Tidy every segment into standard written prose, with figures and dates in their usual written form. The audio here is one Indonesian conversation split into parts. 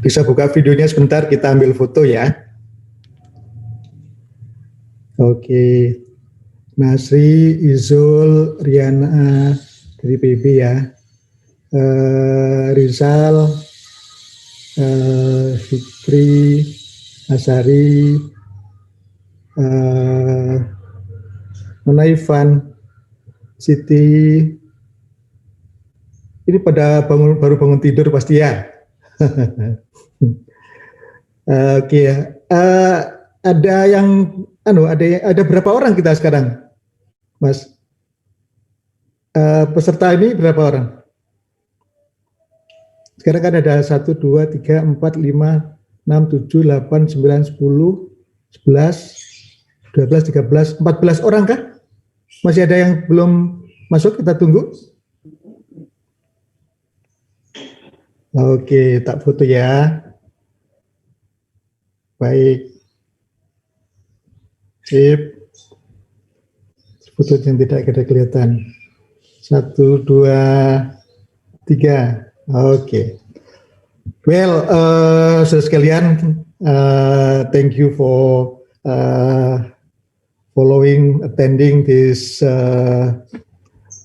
Bisa buka videonya sebentar, kita ambil foto ya. Oke. Nasri, Izul, Riana dari PB ya. Rizal, Fikri, Asari, Nona Ivan, Siti. Ini pada baru bangun tidur pasti ya. Oke ya. Ada yang ada berapa orang kita sekarang, Mas? Peserta ini berapa orang? Sekarang kan ada 1, 2, 3, 4, 5, 6, 7, 8, 9, 10, 11, 12, 13, 14 orang kah? Masih ada yang belum masuk, kita tunggu. Oke, tak foto ya. Baik. Sip. Foto yang tidak ada kelihatan. 1, 2, 3. Oke. Well, saudara sekalian, thank you for attending this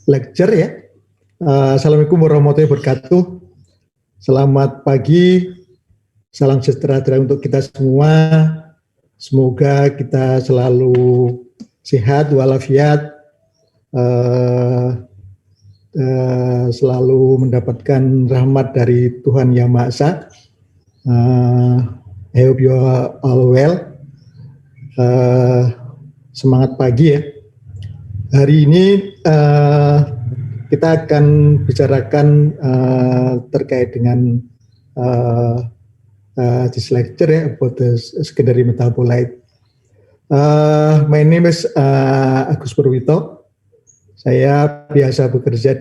lecture ya. Assalamualaikum warahmatullahi wabarakatuh. Selamat pagi, salam sejahtera untuk kita semua. Semoga kita selalu sehat walafiat, selalu mendapatkan rahmat dari Tuhan Yang Maha Esa. I hope you are all well. Semangat pagi ya. Hari ini kita akan bicarakan terkait dengan this lecture ya, about the secondary metabolite. My name is Agus Purwito. Saya biasa bekerja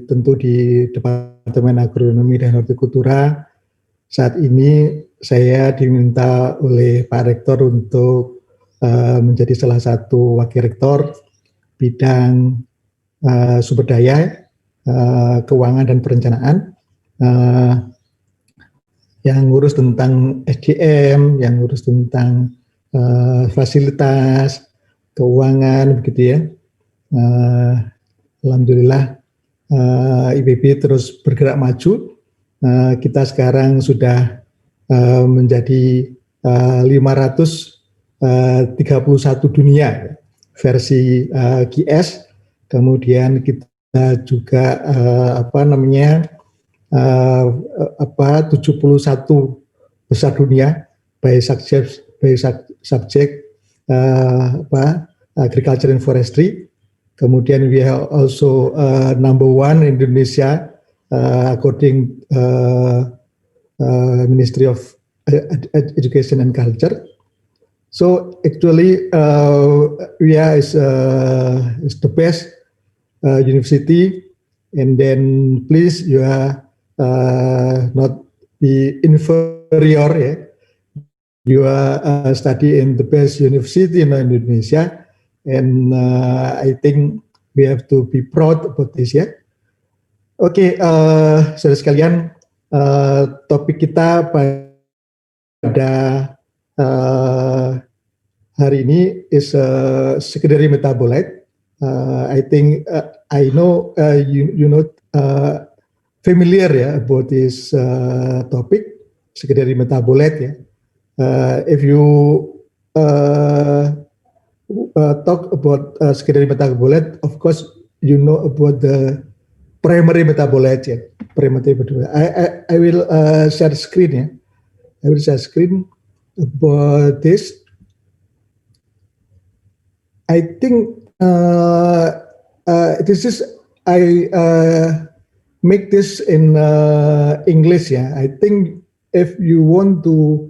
tentu di Departemen Agronomi dan Hortikultura. Saat ini saya diminta oleh Pak Rektor untuk menjadi salah satu wakil rektor bidang sumber daya, keuangan dan perencanaan, yang ngurus tentang SDM, yang ngurus tentang fasilitas, keuangan, begitu ya. Alhamdulillah IPB terus bergerak maju. Kita sekarang sudah menjadi 531 dunia versi GS. Kemudian kita juga 71 besar dunia by subject agriculture and forestry. Kemudian we are also number one in Indonesia according Ministry of Education and Culture. So actually UIA is the best university, and then please you are not be inferior ya. You are study in the best university in Indonesia, and I think we have to be proud about this ya. Oke, saudara sekalian, topik kita pada hari ini is secondary metabolite. I think I know you know familiar ya about this topic, secondary metabolite ya. If you talk about secondary metabolite, of course you know about the primary metabolite ya. Primary metabolite. I will share screen ya. I will share screen about this. I think this is I make this in English ya. I think if you want to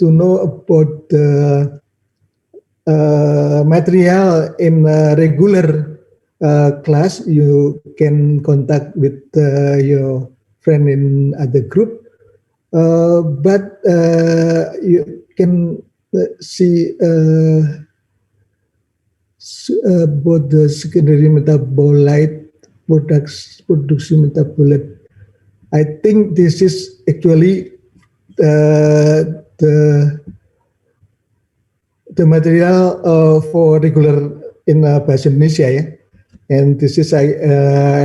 know about the material in regular class, you can contact with your friend in other group, but you can see about the secondary metabolite produksi metabolit. I think this is actually the material for regular in bahasa Indonesia ya. And this is I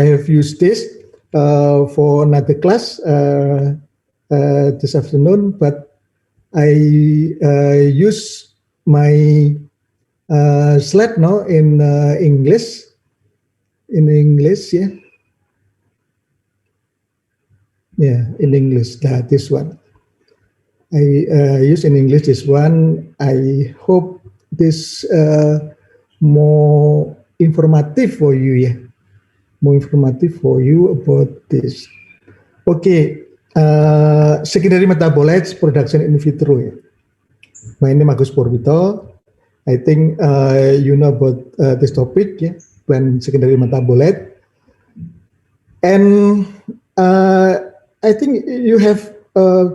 have used this for another class this afternoon, but I use my slide now in English. In English, yeah. Yeah, in English, this one. I use in English this one. I hope this more informative for you, yeah. More informative for you about this. Okay, secondary metabolites production in vitro, yeah. My name is Agus Purwito. I think you know about this topic, yeah, plant secondary metabolite. And I think you have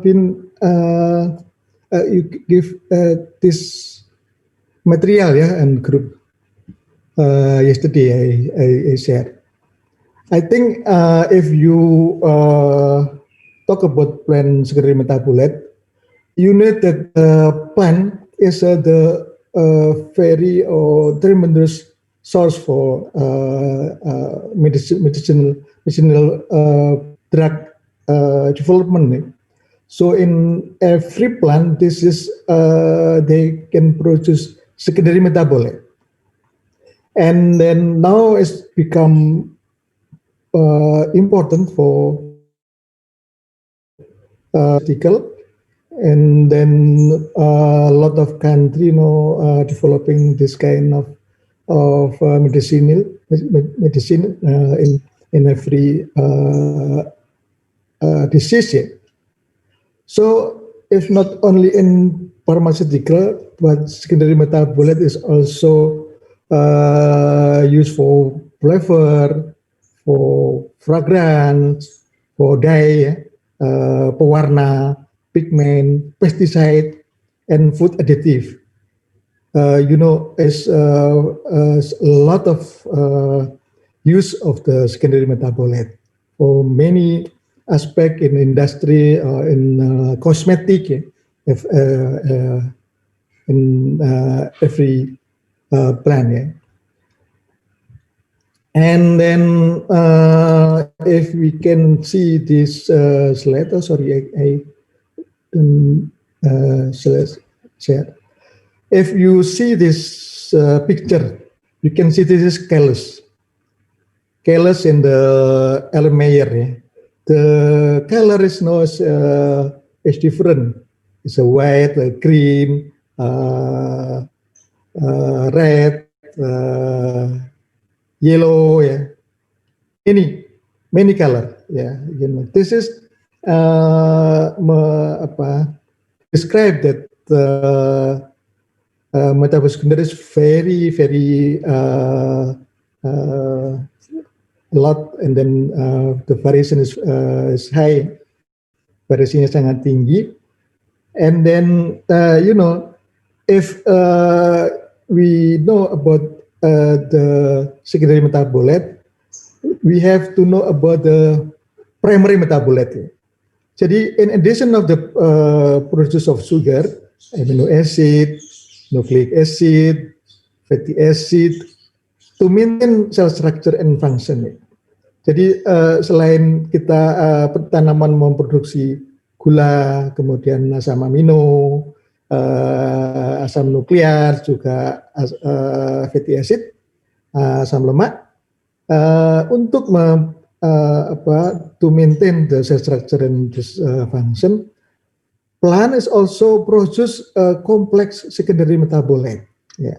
been you give this material, yeah, and group yesterday I shared. I think if you talk about plant secondary metabolite, you know that the plant is the very tremendous source for medicinal drug development. So in every plant, this is they can produce secondary metabolite, and then now it's become important for article. And then a lot of country developing this kind of medicine in every disease. Yeah. So if not only in pharmaceutical, but secondary metabolite is also used for flavor, for fragrance, for dye, pewarna, pigment, pesticide, and food additive. Is a lot of use of the secondary metabolite for many aspects in industry or in cosmetic, in every plant. Yeah. And then if we can see this slide, I share. If you see this picture, you can see this is callus. Callus in the Erlenmeyer. Yeah. The color is is different. It's a white, a green, red, yellow. Yeah. Many color. Yeah. This is describe that metabolic secondary is very lot, and then the variation is high, variasinya sangat tinggi. And then if we know about the secondary metabolite, we have to know about the primary metabolite. Jadi in addition of the produce of sugar, amino acid, nucleic acid, fatty acid, to maintain cell structure and function. Jadi selain kita tanaman memproduksi gula, kemudian asam amino, asam nuklear, juga fatty acid, asam lemak, untuk to maintain the cell structure and this function, plant is also produce complex secondary metabolite. Yeah.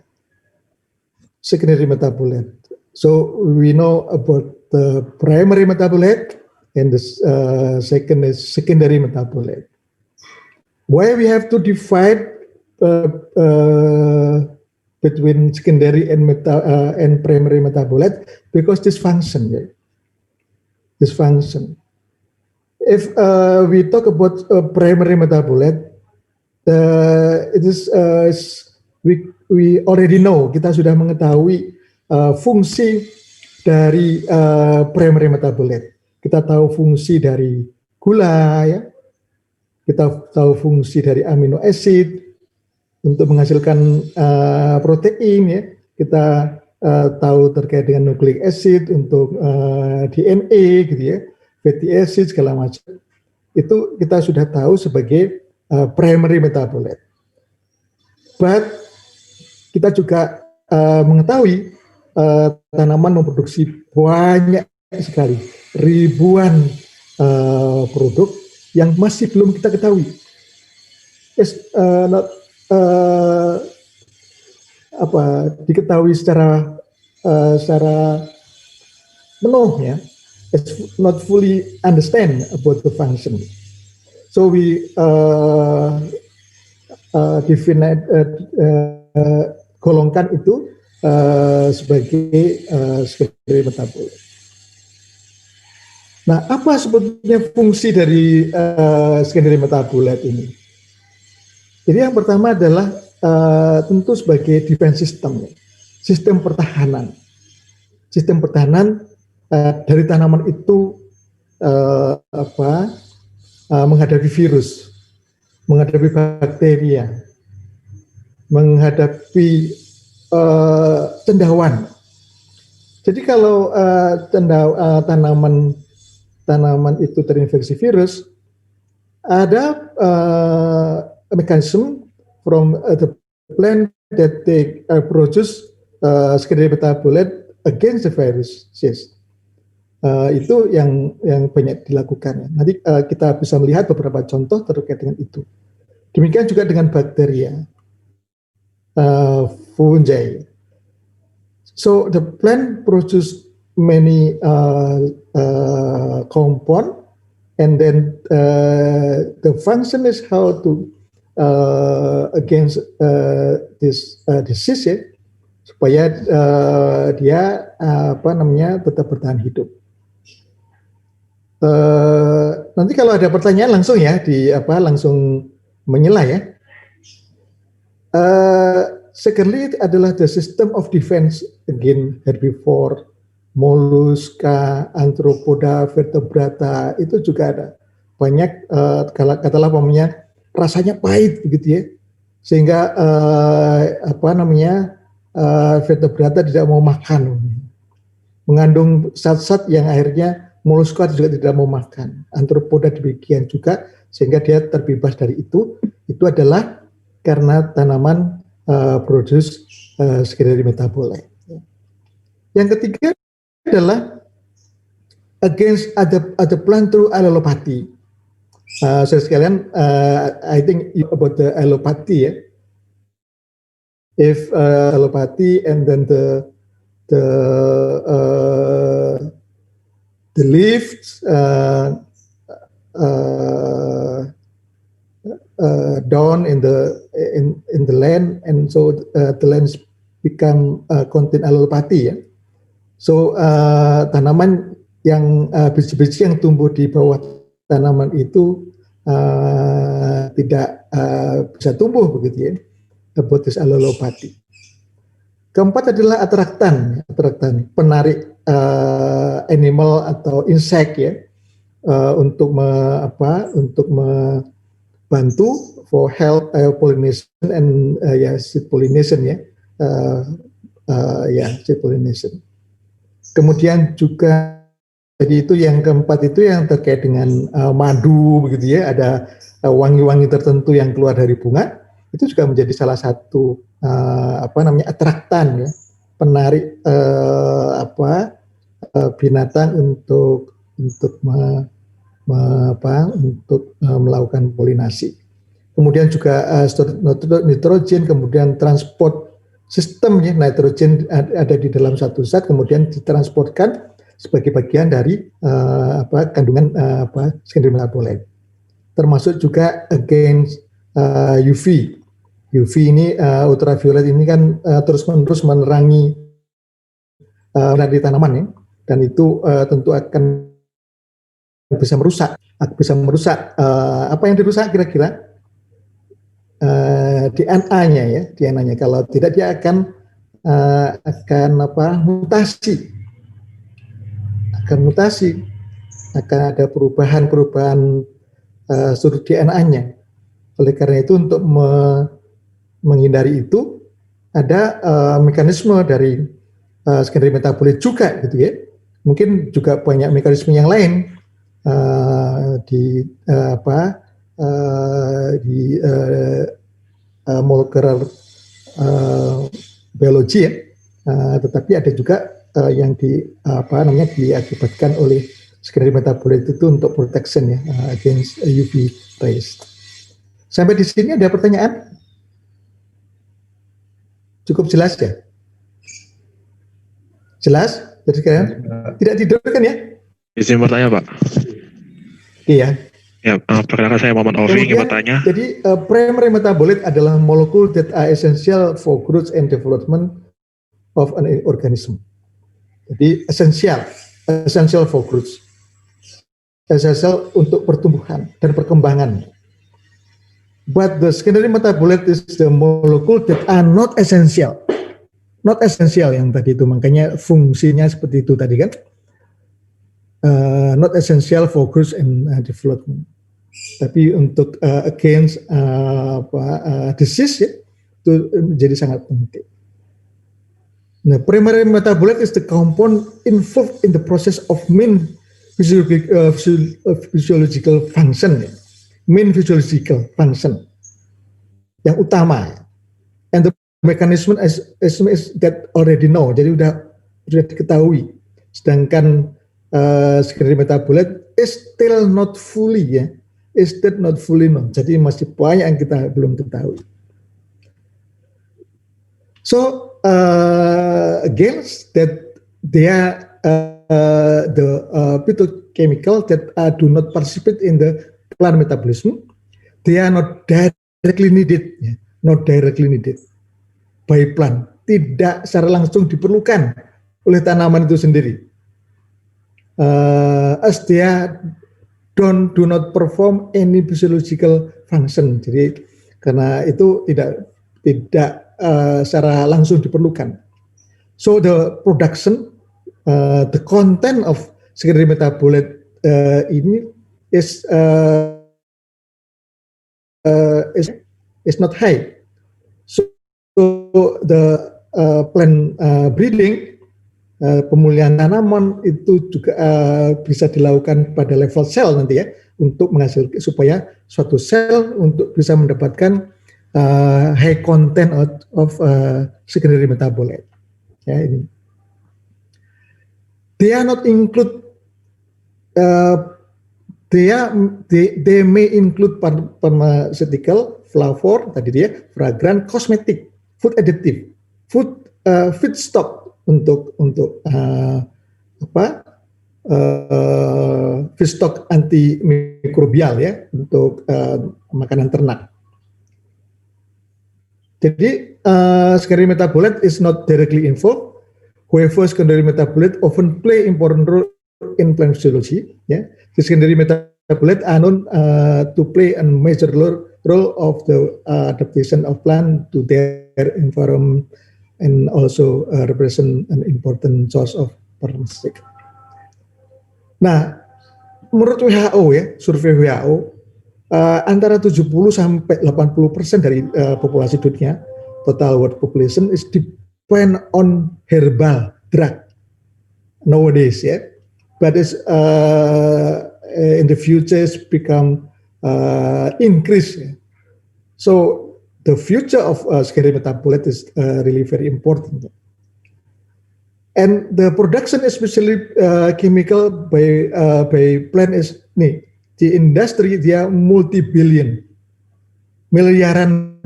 Secondary metabolite. So we know about the primary metabolite, and the second is secondary metabolite. Why we have to divide between secondary and primary metabolite? Because this function, yeah. This function. If we talk about primary metabolite, it is we already know, kita sudah mengetahui fungsi dari primary metabolite. Kita tahu fungsi dari gula, ya. Kita tahu fungsi dari amino acid untuk menghasilkan protein, ya. Kita tahu terkait dengan nucleic acid untuk DNA, gitu ya, fatty acid segala macam. Itu kita sudah tahu sebagai primary metabolite. But kita juga mengetahui tanaman memproduksi banyak sekali, ribuan produk yang masih belum kita ketahui. Diketahui secara penuh, ya. It's not fully understand about the function. So we golongkan itu sebagai secondary metabolite. Nah, apa sebetulnya fungsi dari secondary metabolite ini? Jadi yang pertama adalah tentu sebagai defense system, sistem pertahanan. Sistem pertahanan dari tanaman itu menghadapi virus, menghadapi bakteria, menghadapi cendawan. Jadi kalau tanaman itu terinfeksi virus, ada mekanisme from the plant that they produce secondary metabolite against the viruses. Itu yang banyak dilakukan. Nanti kita bisa melihat beberapa contoh terkait dengan itu. Demikian juga dengan bakteria, fungi. So the plant produce many compound, and then the function is how to against this disease, ya, supaya dia tetap bertahan hidup. Nanti kalau ada pertanyaan langsung ya langsung menyela, ya. Secondly adalah the system of defense against herbivore, mollusca, arthropoda, vertebrata, itu juga ada banyak katakanlah rasanya pahit begitu, ya, sehingga vertebrata tidak mau makan, mengandung zat-zat yang akhirnya mollusca juga tidak mau makan, arthropoda demikian juga, sehingga dia terbebas dari itu. Itu adalah karena tanaman produce secondary metabolite. Yang ketiga adalah against other plant through allelopathy. Saya sekalian, I think about the allelopathy, ya. If allelopathy and then the leaves down in the land, and so the lands become contain allelopathy, ya. So tanaman yang biji-biji yang tumbuh di bawah tanaman itu tidak bisa tumbuh begitu, ya, about this allelopathy. Keempat adalah atraktan, penarik animal atau insect, ya, untuk membantu for help pollination and seed pollination, ya, seed pollination. Kemudian juga jadi itu yang keempat itu yang terkait dengan madu begitu, ya, ada wangi-wangi tertentu yang keluar dari bunga, itu juga menjadi salah satu atraktan, ya, penarik binatang untuk melakukan polinasi. Kemudian juga nitrogen, kemudian transport sistem, ya, nitrogen ada di dalam satu zat, kemudian ditransportkan sebagai bagian dari kandungan secondary metabolite. Termasuk juga against UV. UV ini ultraviolet ini kan terus-menerus menerangi dari tanaman, ya, dan itu tentu akan bisa merusak apa yang dirusak kira-kira DNA-nya, ya, DNA-nya. Kalau tidak dia akan mutasi akan mutasi, akan ada perubahan-perubahan struktur DNA-nya. Oleh karena itu untuk menghindari itu ada mekanisme dari skenario metabolit juga gitu ya. Mungkin juga banyak mekanisme yang lain di molekular biologi ya. Tetapi ada juga yang diakibatkan oleh skenario metabolit itu untuk protection ya against UV rays. Sampai di sini ada pertanyaan? Cukup jelas ya? Jelas? Jadi kalian tidak tidur kan ya? Izin bertanya Pak. Iya. Ya, perkenalkan saya Muhammad Ovi ingin bertanya. Jadi primary metabolite adalah molekul that are essential for growth and development of an organism. Jadi essential for growth, essential untuk pertumbuhan dan perkembangan. But the secondary metabolite is the molecule that are not essential. Not essential yang tadi itu, makanya fungsinya seperti itu tadi kan. Not essential for growth and development. Tapi untuk against disease ya, itu menjadi sangat penting. Nah, primary metabolite is the compound involved in the process of main physiological function ya. Main physiological function yang utama, and the mechanism is that already know, jadi sudah diketahui. Sedangkan secondary metabolite is still not fully ya, is still not fully known. Jadi masih banyak yang kita belum ketahui. So against that they are the phytochemical that do not participate in the plant metabolism, they are not directly needed, not directly needed by plant, tidak secara langsung diperlukan oleh tanaman itu sendiri. As they do not perform any physiological function, jadi karena itu tidak secara langsung diperlukan. So the production, the content of secondary metabolite ini is not high. So the plant breeding, pemulihan tanaman itu juga bisa dilakukan pada level sel nanti ya, untuk menghasilkan supaya suatu sel untuk bisa mendapatkan high content of secondary metabolite. Ya, ini. They are not include. They may include pharmaceutical, flavor, tadi dia, fragrant, cosmetic, food additive, feedstock untuk feedstock antimikrobial ya, untuk makanan ternak. Jadi secondary metabolite is not directly involved. However, secondary metabolite often play important role in plant physiology. Yeah, the secondary metabolite are known to play a major role of the adaptation of plant to their environment and also represent an important source of pharmaceutical. Nah, menurut WHO ya, survei WHO, antara 70 sampai 80% dari populasi dunia, total world population is depend on herbal drug nowadays ya. But it's in the future it's become increase. So the future of secondary metabolite is really very important. And the production, especially chemical by plant, is nih di industri dia multi-billion, miliaran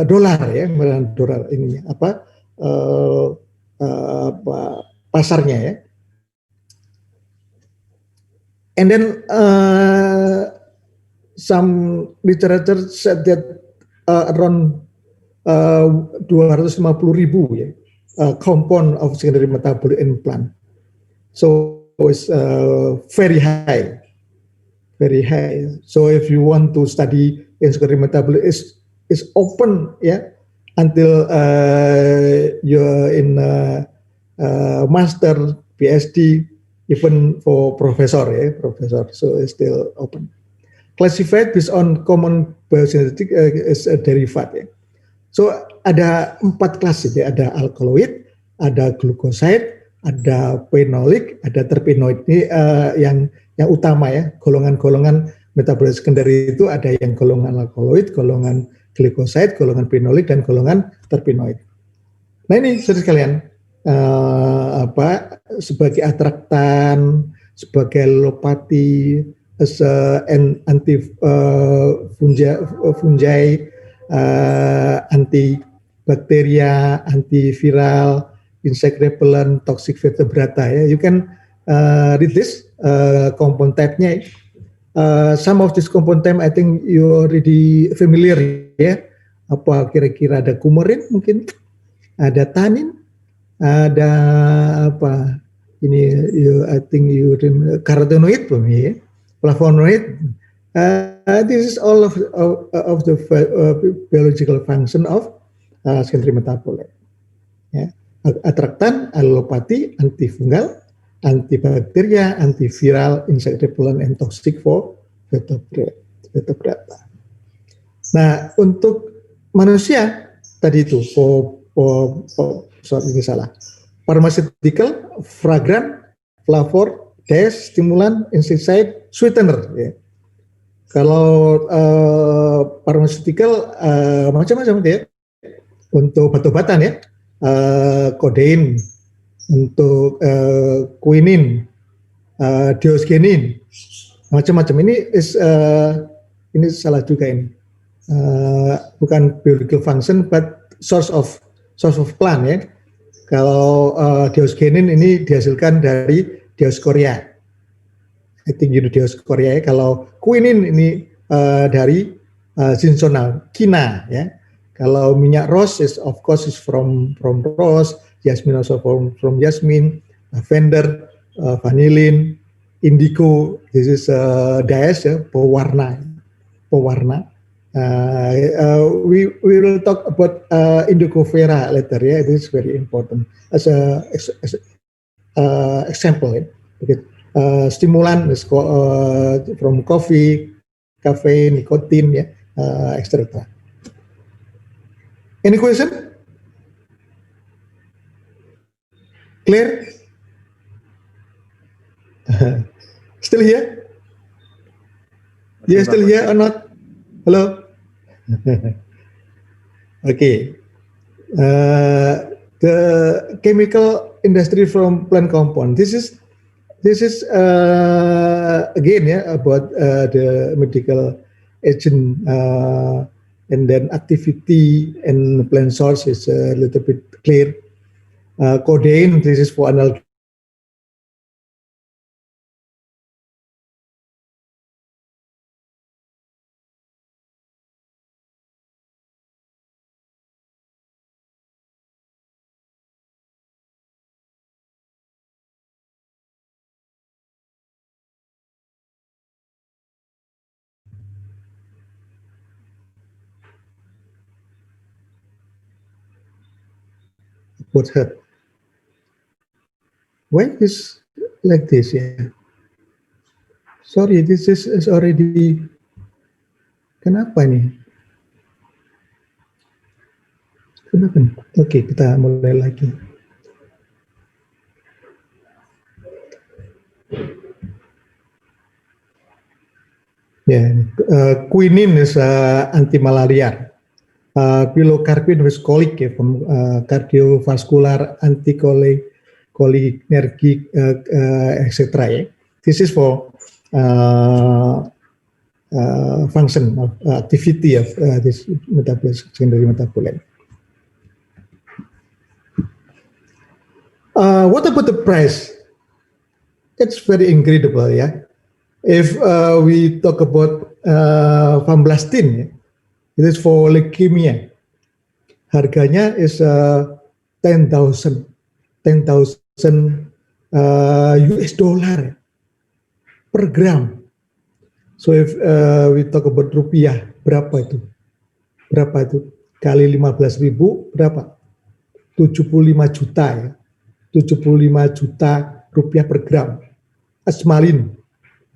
dolar ya, miliaran dolar ininya pasarnya ya. And then some literature said that around 250,000 ya compound of secondary metabolite in plant. So it's very high, very high. So if you want to study in secondary metabolite, is open ya until you're in master, PhD, even for professor, ya, professor. So it's still open. Classified based on common biogenetic is a derivat, ya. So ada 4 kelas, ya. Ada alkaloid, ada glucoside, ada phenolic, ada terpenoid. Ini yang utama, ya. Golongan-golongan metabolit sekunder itu ada yang golongan alkaloid, golongan glucoside, golongan phenolic, dan golongan terpenoid. Nah ini saudara sekalian, sebagai atraktan, sebagai allelopati, as anti fungi, anti bakteria, antiviral, insect repellent, toxic vertebrata. Ya, you can read this compound type-nya. Some of this compound type I think you already familiar, ya. Apa kira-kira ada kumarin mungkin, ada tannin, ada apa ini, I think you carotenoid, ya. Flavonoid. This is all of the biological function of secondary metabolite. Ya. Atraktan, allelopati, antifungal, antibakteria, antiviral, insect repellent, and toxic for vertebrata. Nah, untuk manusia tadi itu pharmaceutical, fragrant, flavor, gas, stimulan, insecticide, sweetener. Ya. Kalau pharmaceutical macam-macam, ya. Untuk batu-batan, ya, kodein, untuk quinine, diosgenin, macam-macam. Ini salah juga ini. Bukan biological function, but source of plant, ya. Kalau diosgenin ini dihasilkan dari Dioscorea. I think Dioscorea. Kalau quinine ini dari Zinsonal, Kina, ya. Kalau minyak rose is of course is from rose, jasmine also from jasmine, lavender, vanillin, indigo. This is dyes, ya, pewarna. We will talk about indigo vera later, ya. It is very important as a example, ya. Okay. Stimulan is from coffee, caffeine, nicotine, ya, etc. Any question? Clear? Still here? You still here or not? Hello? Okay. The chemical industry from plant compound. This is again, yeah, about the medical agent and then activity and plant source is a little bit clear. Codeine, this is for analgesic. What's her? Why is like this? Yeah. Sorry, this is already. Kenapa nih? Kenapa nih? Oke, kita mulai lagi. Yeah, quinine is anti-malaria. Pilocarpine is colic, from cardiovascular, anticholinergic, etc. Yeah. This is for function of activity of this metabolite, secondary metabolite. What about the price? It's very incredible, yeah. If we talk about famblastine, yeah, it is for leukemia. Harganya is 10,000 US dollar per gram. So if we talk about rupiah, berapa itu? Kali 15.000 berapa? 75 juta, ya. 75 juta rupiah per gram. Asmalin,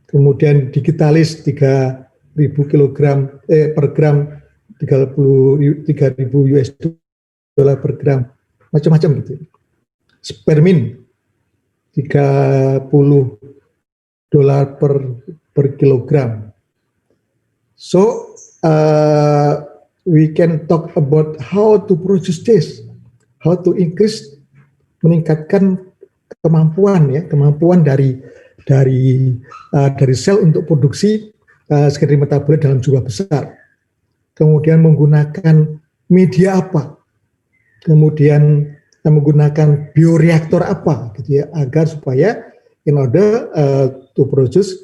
kemudian digitalis 3.000 kilogram per gram 33.000 US dollar per gram, macam-macam gitu. Spermin 30 dolar per kilogram. So we can talk about how to produce this, how to increase, meningkatkan kemampuan dari sel untuk produksi sekunderi metabolit dalam jumlah besar. Kemudian menggunakan media apa, kemudian menggunakan bioreaktor apa, gitu ya, agar supaya in order to produce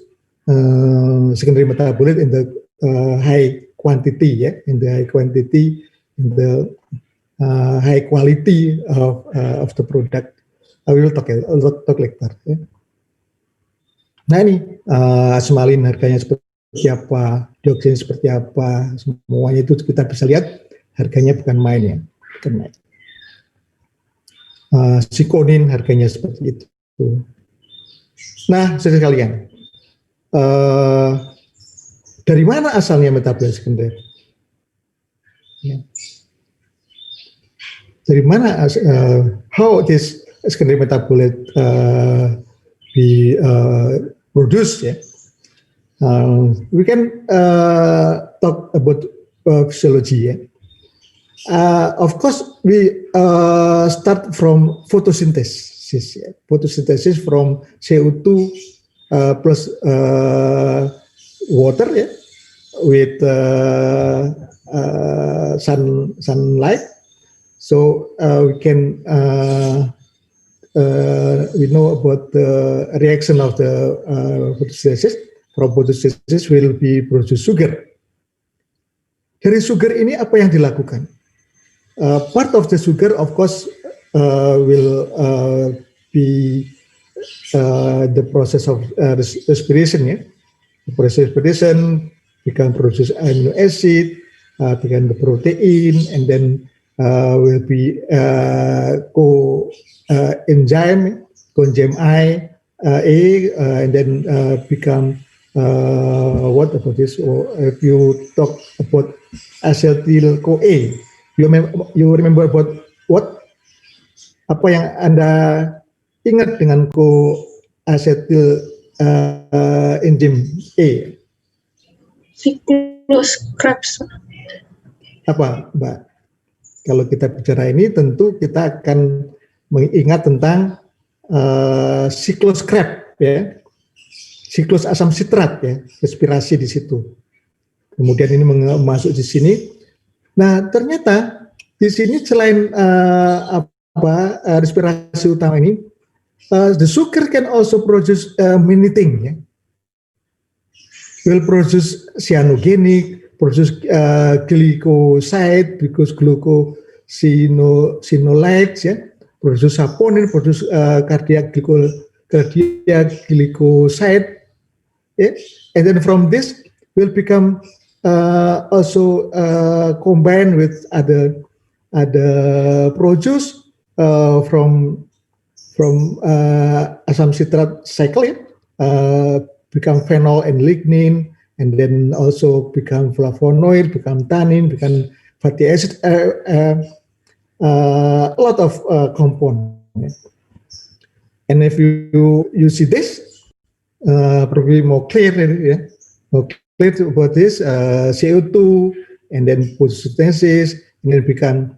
secondary metabolite in the high quantity, in the high quantity, in the high quality of the product. We will talk later. Ya. Nah ini asmalin harganya seperti apa, dioksin seperti apa, semuanya itu kita bisa lihat harganya bukan main ya, bukan main. Sikonin harganya seperti itu. Nah, saudara sekalian, dari mana asalnya metabolit sekunder? Ya. Dari mana how this secondary metabolite be produced? Ya. We can talk about physiology. Ya. Of course, we start from photosynthesis. Yeah. Photosynthesis from CO2 plus water, yeah, with sunlight. So we can we know about the reaction of the photosynthesis. From photosynthesis will be produce sugar. Dari sugar ini apa yang dilakukan? Part of the sugar, of course, will be the process of respiration. Yeah? The process of respiration become produce amino acid, become the protein, and then will be coenzyme I, and then become what about this? Or if you talk about acetyl CoA. You remember about what? Apa yang Anda ingat dengan coacetyl enzim A? Siklus Krebs. Apa, Mbak? Kalau kita bicara ini, tentu kita akan mengingat tentang siklus Krebs, ya, siklus asam sitrat, ya, respirasi di situ. Kemudian ini masuk di sini. Nah, ternyata di sini selain respirasi utama ini, the sugar can also produce many things. Ya. Will produce cyanogenic, produce glycoside, because glucosinolates, ya, produce saponin, produce cardiac glycoside, yeah? And then from this will become also combined with other produce from asam citrat cycle, become phenol and lignin, and then also become flavonoid, become tannin, become fatty acid, a lot of components. And if you see this, probably more clear, yeah, more clear about this CO2, and then photosynthesis, and then become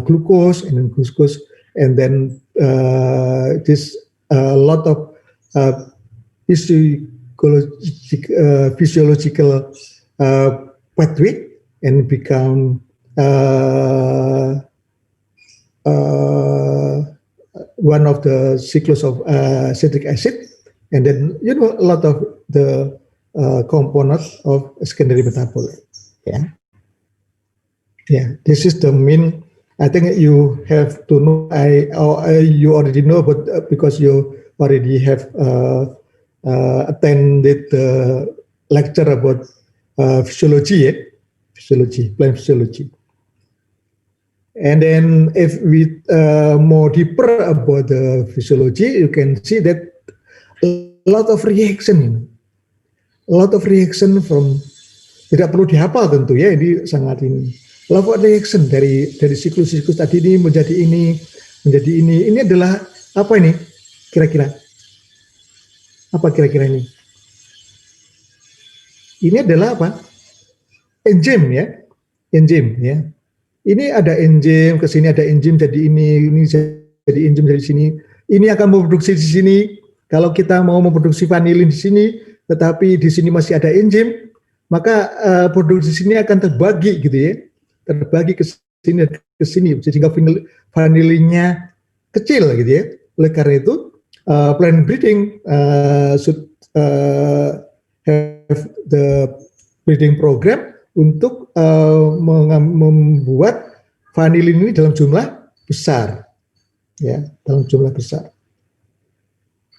glucose, and then glucose, and then this lot of physiological pathway, and become one of the cycles of citric acid, and then a lot of the components of secondary metabolite. Yeah, this is the main. I think you have to know. You already know about because you already have attended the lecture about physiology, plant physiology. And then if we more deeper about the physiology, you can see that a lot of reaction from, tidak perlu dihafal tentu ya, ini sangat ini. A lot of reaction dari siklus-siklus tadi ini menjadi ini. Ini adalah apa ini? Kira-kira? Apa kira-kira ini? Ini adalah apa? Enzim ya. Ini ada enzim, ke sini ada enzim jadi ini jadi enzim dari sini. Ini akan memproduksi di sini. Kalau kita mau memproduksi vanilin di sini, tetapi di sini masih ada enzim, maka produksi sini akan terbagi gitu ya. Terbagi ke sini ke sini sehingga vanilinnya kecil gitu ya. Oleh karena itu plant breeding should have the breeding program untuk membuat vanilin ini dalam jumlah besar, ya, dalam jumlah besar.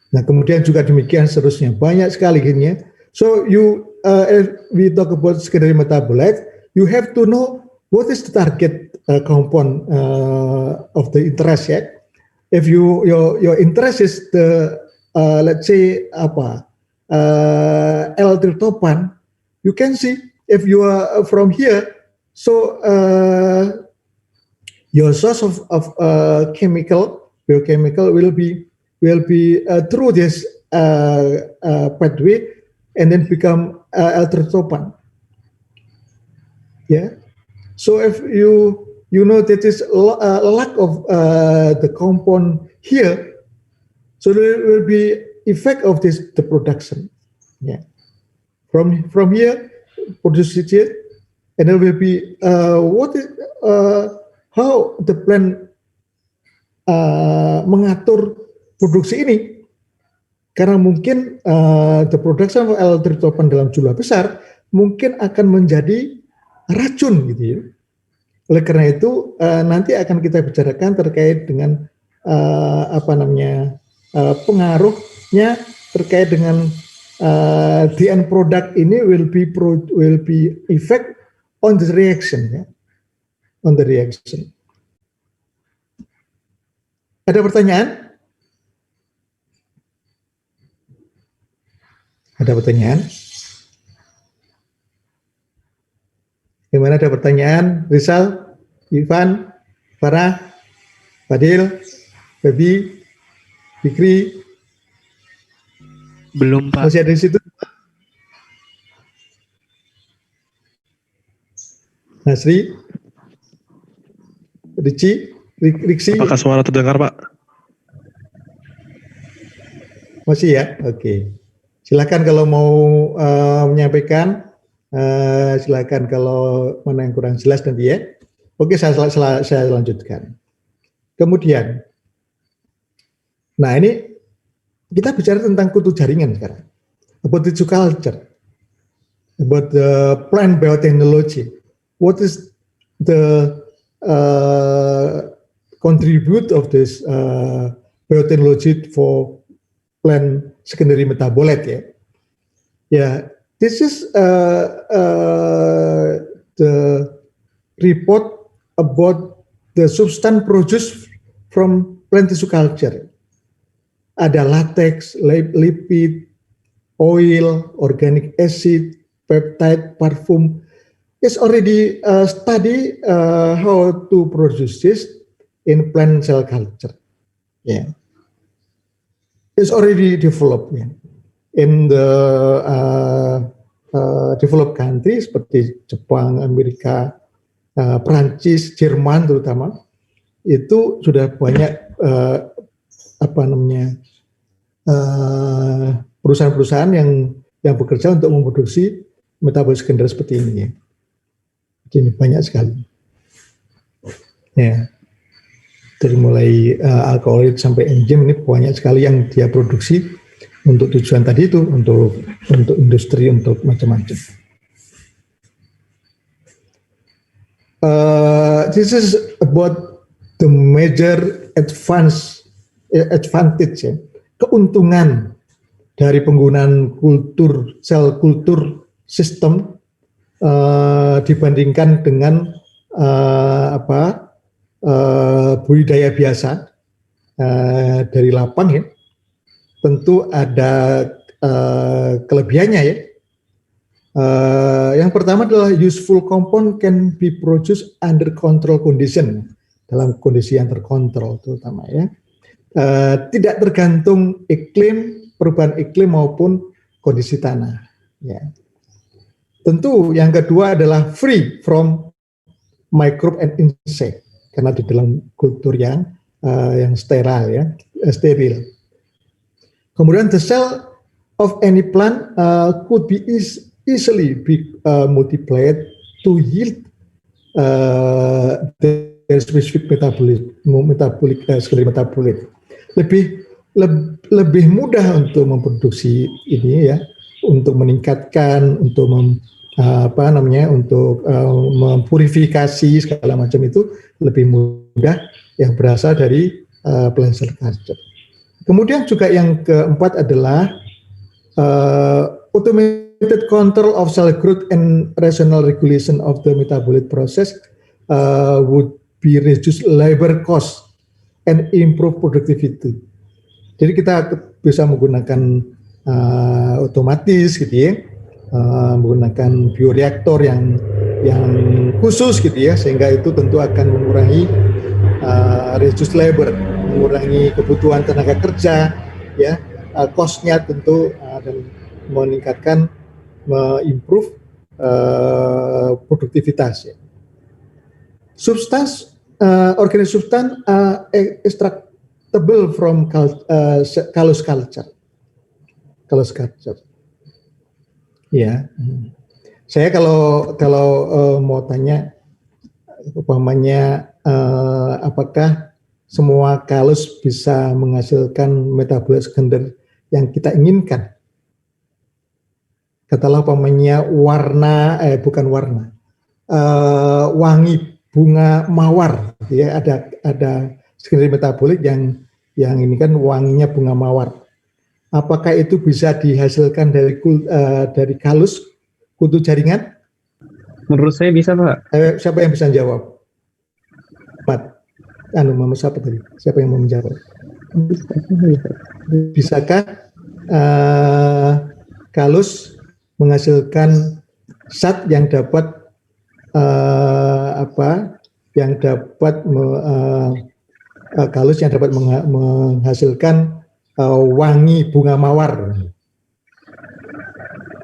Nah, kemudian juga demikian seterusnya, banyak sekali gini ya. So if we talk about secondary metabolite, you have to know what is the target compound of the interest, ya. If your interest is the let's say L-tryptophan, you can see if you are from here, so your source of biochemical will be through this pathway and then become L-tryptophan. Yeah. So if you know that is a lack of the compound here, so there will be effect of the production. Yeah. From here, produce it here, and there will be how the plant mengatur produksi ini, karena mungkin the production of L-tryptophan dalam jumlah besar mungkin akan menjadi racun gitu ya. Oleh karena itu nanti akan kita bicarakan terkait dengan pengaruhnya terkait dengan the end product ini will be effect on the reaction, ya, on the reaction. Ada pertanyaan? Ada pertanyaan? Gimana, ada pertanyaan? Rizal, Ivan, Farah, Fadil, Baby, Fikri? Belum, Pak. Masih ada di situ? Nasri? Riksi? Apakah suara terdengar, Pak? Masih ya? Oke. Silakan kalau mau menyampaikan, silakan kalau mana yang kurang jelas nanti ya. Oke, saya lanjutkan. Kemudian, nah ini kita bicara tentang kultur jaringan sekarang. About tissue culture, about the plant biotechnology. What is the contribute of this biotechnology for plant secondary metabolite, ya? Yeah, this is the report about the substance produced from plant tissue culture. Ada latex, lipid, oil, organic acid, peptide, parfum. It's already study how to produce this in plant cell culture. Yeah, it's already developed, yeah, in the developed countries seperti Jepang, Amerika, Prancis, Jerman terutama. Itu sudah banyak perusahaan-perusahaan yang bekerja untuk memproduksi metabolit sekunder seperti ini, ya. Ini banyak sekali, ya, dari mulai alkaloid sampai enzim ini banyak sekali yang dia produksi untuk tujuan tadi itu, untuk industri, untuk macam-macam. This is about the major advantage, ya, keuntungan dari penggunaan sel kultur sistem dibandingkan dengan budidaya biasa dari lapang ya, tentu ada kelebihannya ya. Yang pertama adalah useful compound can be produced under control condition, dalam kondisi yang terkontrol terutama ya. Tidak tergantung iklim, perubahan iklim maupun kondisi tanah ya. Tentu yang kedua adalah free from microbe and insect, karena di dalam kultur yang steril ya, steril. Kemudian the cell of any plant could be easily be multiplied to yield their specific metabolic secondary metabolite. Lebih mudah untuk memproduksi ini ya, untuk meningkatkan, untuk untuk mempurifikasi segala macam itu lebih mudah yang berasal dari plant cell culture. Kemudian juga yang keempat adalah automated control of cell growth and rational regulation of the metabolic process would be reduce labor cost and improve productivity. Jadi kita bisa menggunakan otomatis gitu ya, menggunakan bioreaktor yang khusus gitu ya, sehingga itu tentu akan mengurangi reduce labor, mengurangi kebutuhan tenaga kerja ya, cost-nya tentu dan meningkatkan, improve produktivitas ya. Substance, organic substance extractable from callus culture. Ya, saya kalau mau tanya, umpamanya apakah semua callus bisa menghasilkan metabolit sekunder yang kita inginkan? Katakanlah umpamanya wangi bunga mawar, ya ada secondary metabolit yang ini kan wanginya bunga mawar. Apakah itu bisa dihasilkan dari callus kutu jaringan? Menurut saya bisa, Pak. Siapa yang bisa jawab? Mama siapa tadi? Siapa yang mau menjawab? Bisakah callus menghasilkan zat yang dapat callus yang dapat menghasilkan wangi bunga mawar?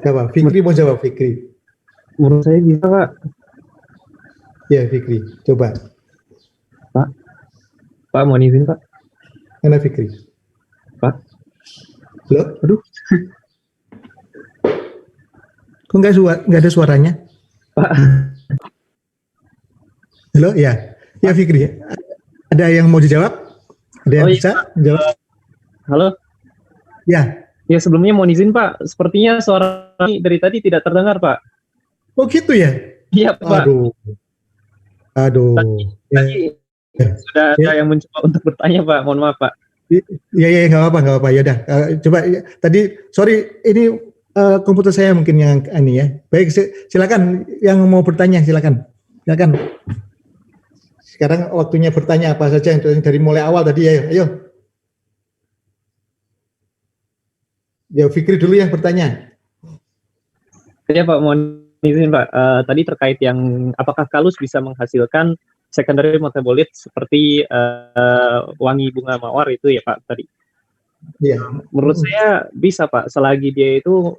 Coba Fikri mau jawab, Fikri. Menurut saya bisa, Pak. Ya, Fikri, coba. Pak, mohon izin, Pak. Mana Fikri? Pak. Halo? Aduh. Kok nggak ada suaranya? Pak. Halo, ya. Ya, Fikri. Ada yang mau dijawab? Ada yang bisa menjawab? Halo? Ya. Ya, sebelumnya mohon izin, Pak. Sepertinya suara dari tadi tidak terdengar, Pak. Oh, gitu ya? Iya, Pak. Aduh. Tadi sudah ada yang mencoba untuk bertanya, Pak. Mohon maaf, Pak. Iya, nggak apa-apa. Ya udah. Coba tadi, sorry, ini komputer saya mungkin yang ini ya. Baik, silakan yang mau bertanya, silakan. Sekarang waktunya bertanya apa saja yang dari mulai awal tadi ya. Ayo. Ya, Fikri dulu ya bertanya. Ya, Pak, mohon izin, Pak. Tadi terkait yang apakah callus bisa menghasilkan secondary metabolit seperti wangi bunga mawar itu ya, Pak, tadi. Iya. Menurut saya bisa, Pak, selagi dia itu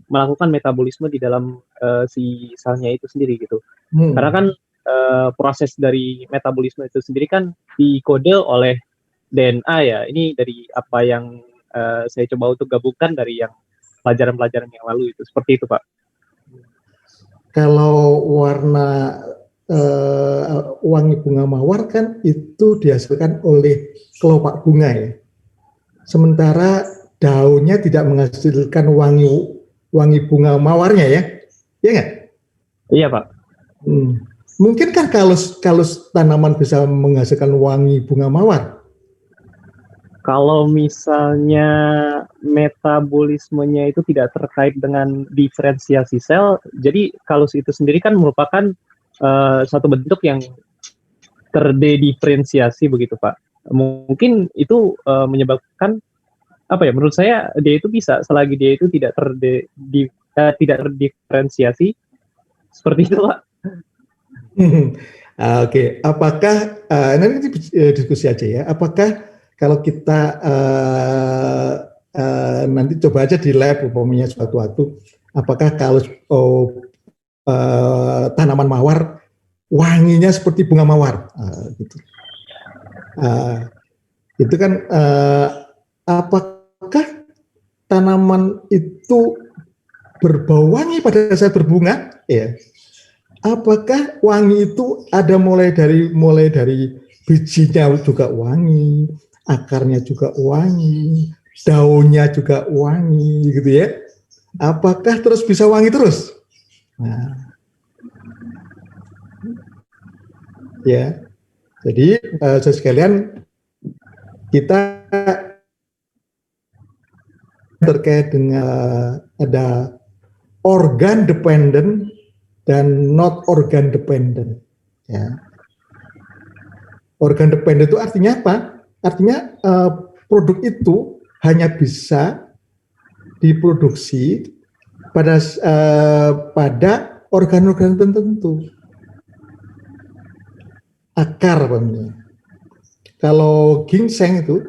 melakukan metabolisme di dalam si selnya itu sendiri gitu. Karena kan proses dari metabolisme itu sendiri kan dikode oleh DNA ya. Ini dari apa yang saya coba untuk gabungkan dari yang pelajaran-pelajaran yang lalu itu. Seperti itu, Pak. Kalau warna wangi bunga mawar kan itu dihasilkan oleh kelopak bunga ya. Sementara daunnya tidak menghasilkan wangi bunga mawarnya ya. Iya nggak? Iya, Pak. Mungkinkah kalau tanaman bisa menghasilkan wangi bunga mawar? Kalau misalnya metabolismenya itu tidak terkait dengan diferensiasi sel, jadi callus itu sendiri kan merupakan satu bentuk yang terdifferensiasi begitu Pak. Mungkin itu menyebabkan apa ya? Menurut saya dia itu bisa selagi dia itu tidak terdiferensiasi seperti itu Pak. Oke, apakah nanti diskusi aja ya? Apakah kalau kita nanti coba aja di lab umpamanya suatu waktu, apakah kalau tanaman mawar wanginya seperti bunga mawar, gitu. Itu kan apakah tanaman itu berbau wangi pada saat berbunga? Ya. Apakah wangi itu ada mulai dari bijinya juga wangi, akarnya juga wangi, daunnya juga wangi, gitu ya? Apakah terus bisa wangi terus? Nah, ya, jadi sekalian kita terkait dengan ada organ dependent dan not organ dependent. Ya. Organ dependent itu artinya apa? Artinya produk itu hanya bisa diproduksi pada organ-organ tertentu. Akar namanya. Kalau ginseng itu,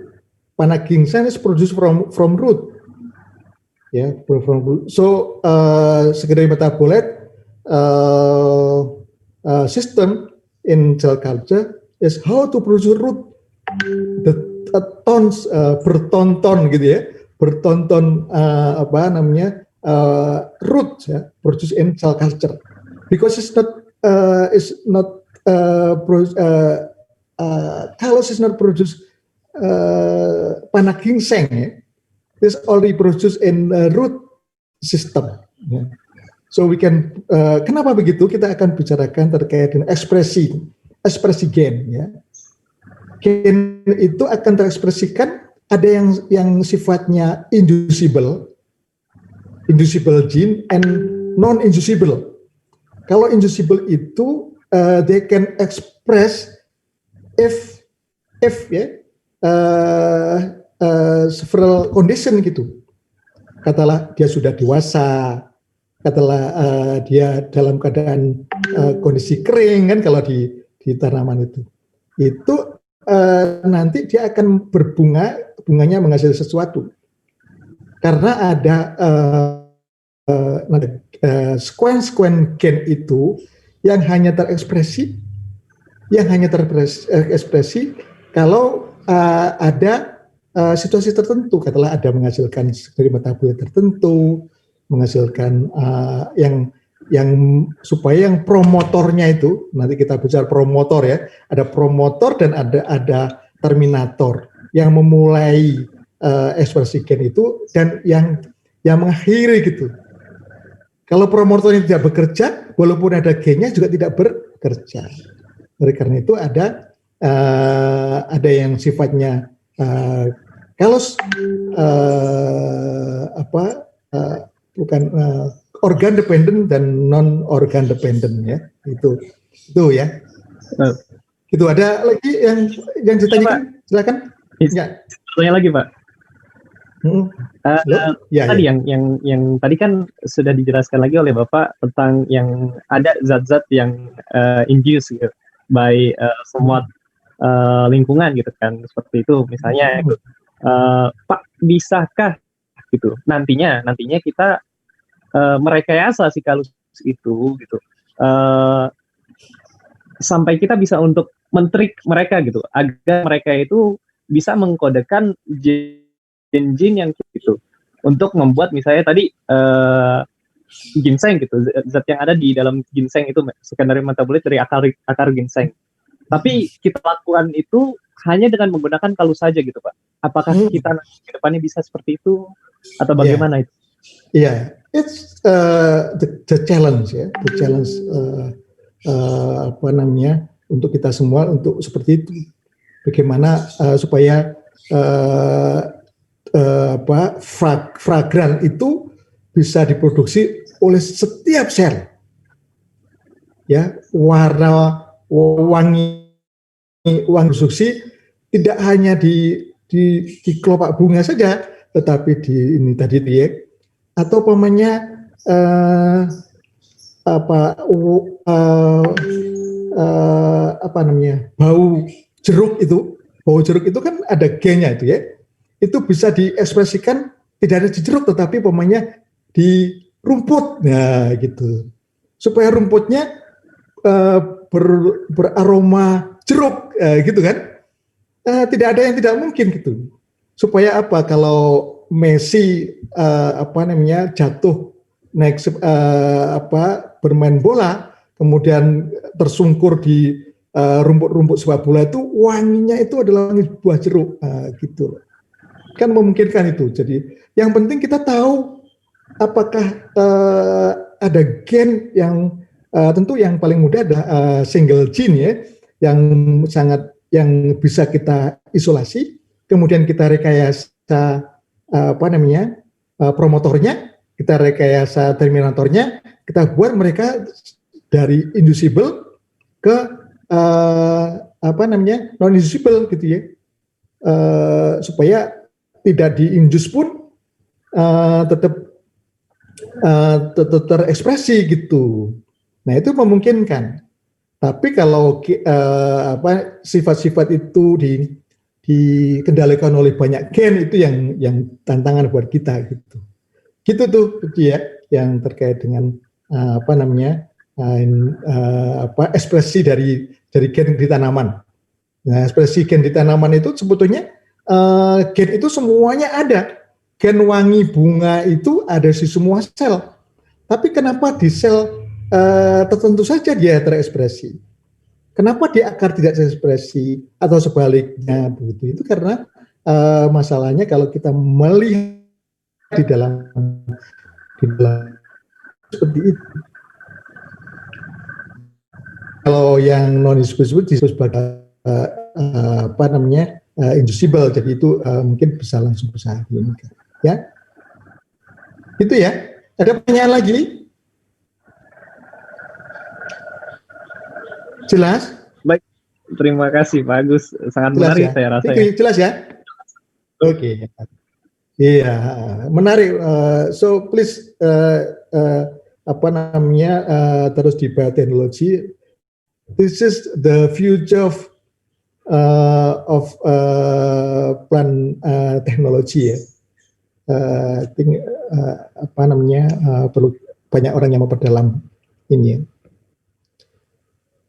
panah ginseng is produced from root. Ya, from root. So secondary metabolite system in cell culture is how to produce root. The tons bertonton gitu ya, bertonton root ya, produce in cell culture because it's not kalau is not produce panah ginseng ya, is only produced in root system. Ya. So we can kenapa begitu? Kita akan bicarakan terkait dengan ekspresi gen ya. Gen itu akan terekspresikan, ada yang sifatnya inducible gene and non-inducible. Kalau inducible itu they can express if ya several condition gitu. Katalah dia sudah dewasa, katalah dia dalam keadaan kondisi kering kan, kalau di tanaman itu nanti dia akan bunganya menghasilkan sesuatu karena ada sequence gen itu yang hanya terekspresi kalau ada situasi tertentu, katalah ada menghasilkan dari metabolit tertentu, menghasilkan yang supaya yang promotornya itu, nanti kita bicara promotor ya, ada promotor dan ada terminator yang memulai ekspresi gen itu dan yang mengakhiri gitu. Kalau promotornya tidak bekerja, walaupun ada gennya juga tidak bekerja. Oleh karena itu ada yang sifatnya organ dependent dan non organ dependent ya, itu ya. Itu ada lagi yang ditanyakan, silakan. Ya. Tanya lagi Pak. Tadi yang tadi kan sudah dijelaskan lagi oleh Bapak tentang yang ada zat-zat yang induced gitu, by somewhat lingkungan gitu kan, seperti itu misalnya. Pak, bisakah gitu nantinya kita merekayasa siklus itu gitu sampai kita bisa untuk mentrik mereka gitu agar mereka itu bisa mengkodekan gen yang gitu untuk membuat misalnya tadi ginseng gitu, zat yang ada di dalam ginseng itu secondary metabolit dari akar ginseng. Tapi kita lakukan itu hanya dengan menggunakan kalus saja gitu Pak. Apakah kita ke depannya bisa seperti itu atau bagaimana itu? Yeah, it's the challenge ya, the challenge untuk kita semua untuk seperti itu. Bagaimana supaya fragrant itu bisa diproduksi oleh setiap sel. Ya, warna wangi uang produksi tidak hanya di kelopak bunga saja, tetapi di ini tadi ya, atau umpamanya apa namanya, bau jeruk itu kan ada gennya itu ya, itu bisa diekspresikan tidak ada di jeruk tetapi umpamanya di rumput, nah gitu, supaya rumputnya beraroma jeruk, gitu kan. Tidak ada yang tidak mungkin gitu. Supaya apa? Kalau Messi jatuh naik bermain bola, kemudian tersungkur di rumput-rumput sepak bola itu, wanginya itu adalah wangi buah jeruk, gitu. Kan memungkinkan itu. Jadi yang penting kita tahu apakah ada gen yang tentu yang paling mudah adalah single gene ya, yang bisa kita isolasi, kemudian kita rekayasa promotornya, kita rekayasa terminatornya, kita buat mereka dari inducible ke non inducible gitu ya, supaya tidak diinjus pun tetap terekspresi gitu. Nah itu memungkinkan. Tapi kalau sifat-sifat itu dikendalikan oleh banyak gen, itu yang tantangan buat kita gitu. Gitu tuh ya, yang terkait dengan ekspresi dari gen di tanaman. Nah, ekspresi gen di tanaman itu sebetulnya gen itu semuanya ada. Gen wangi bunga itu ada di semua sel. Tapi kenapa di sel tertentu saja dia terekspresi? Kenapa di akar tidak terekspresi atau sebaliknya begitu? Itu karena masalahnya kalau kita melihat di dalam seperti itu. Kalau yang non disebut sebagai inducible, jadi itu mungkin bisa langsung bisa diinginkan. Ya, itu ya. Ada pertanyaan lagi? Jelas? Baik, terima kasih Pak Agus, sangat jelas menarik ya? saya rasa. Ya. Jelas ya? Oke. Iya, menarik. So please terus di bioteknologi. This is the future of plant technology ya. Perlu banyak orang yang memperdalam ini.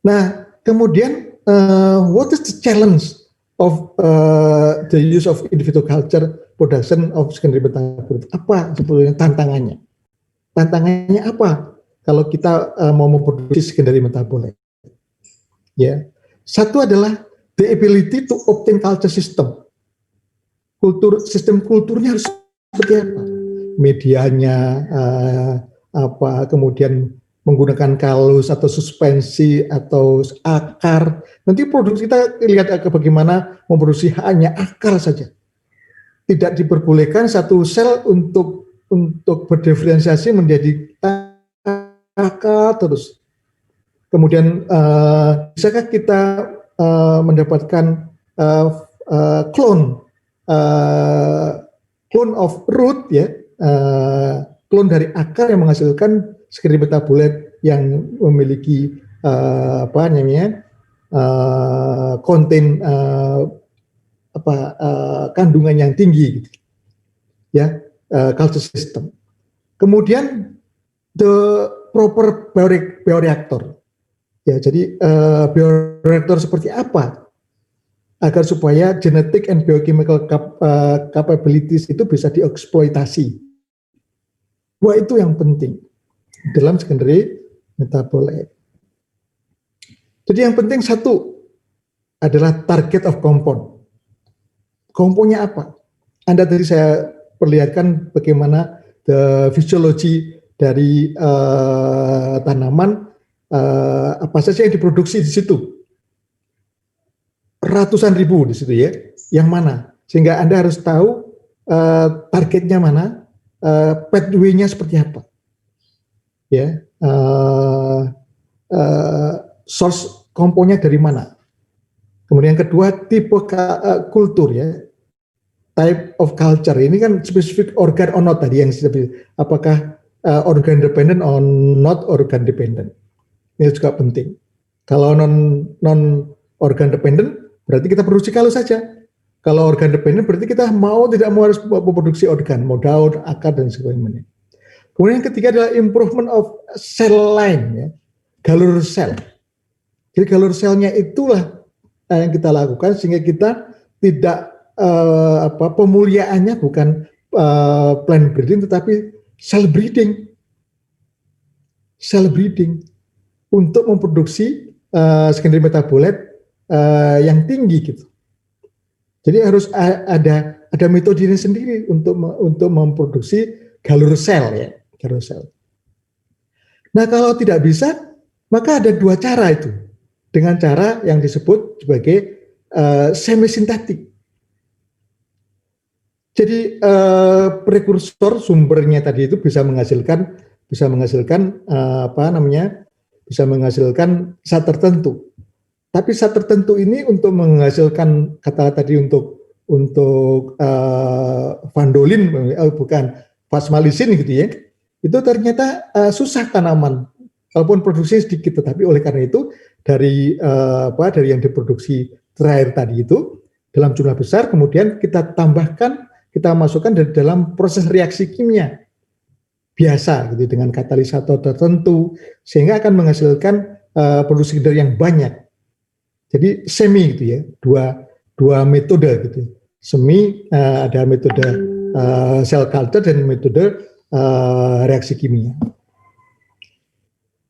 Nah, kemudian what is the challenge of the use of in vitro culture production of secondary metabolite? Apa sebetulnya tantangannya? Tantangannya apa kalau kita mau memproduksi secondary metabolite? Ya, satu adalah the ability to obtain culture system. Sistem kulturnya harus seperti apa? Medianya kemudian menggunakan kalus atau suspensi atau akar. Nanti produksi kita lihat bagaimana memproduksi hanya akar saja. Tidak diperbolehkan satu sel untuk berdiferensiasi menjadi akar terus. Kemudian bisakah kita mendapatkan clone of root ya, clone dari akar yang menghasilkan secondary metabolite yang memiliki konten kandungan yang tinggi gitu. Ya, culture system. Kemudian the proper bioreactor. Ya, jadi bioreactor seperti apa agar supaya genetic and biochemical capabilities itu bisa dieksploitasi. Wah, itu yang penting dalam secondary metabolite. Jadi yang penting satu adalah target of compound. Komponnya apa? Anda tadi saya perlihatkan bagaimana the physiology dari tanaman, apa saja yang diproduksi di situ. Ratusan ribu di situ ya. Yang mana? Sehingga Anda harus tahu targetnya mana, pathway-nya seperti apa. Ya, source komponnya dari mana. Kemudian yang kedua tipe kultur ya, type of culture. Ini kan spesifik organ or not tadi yang apakah organ dependent or not organ dependent. Ini juga penting. Kalau non organ dependent berarti kita produksi kalau saja. Kalau organ dependent berarti kita mau tidak mau harus memproduksi organ, mau daun, akar dan sebagainya. Kemudian yang ketiga adalah improvement of cell line ya, galur sel. Jadi galur selnya itulah yang kita lakukan sehingga kita tidak pemuliaannya bukan plant breeding tetapi cell breeding untuk memproduksi secondary metabolite yang tinggi gitu. Jadi harus ada metodenya sendiri untuk memproduksi galur sel ya, galur sel. Nah kalau tidak bisa maka ada dua cara itu dengan cara yang disebut sebagai semi-sintetik. Jadi prekursor sumbernya tadi itu bisa menghasilkan zat tertentu. Tapi zat tertentu ini untuk menghasilkan kata tadi untuk vandolin bukan fasmalisin gitu ya. Itu ternyata susah tanaman. Walaupun produksinya sedikit, tetapi oleh karena itu dari yang diproduksi terakhir tadi itu dalam jumlah besar kemudian kita tambahkan, kita masukkan dalam proses reaksi kimia biasa gitu dengan katalisator tertentu sehingga akan menghasilkan produksi yang banyak. Jadi semi gitu ya, dua metode gitu. Semi ada metode cell culture dan metode reaksi kimia.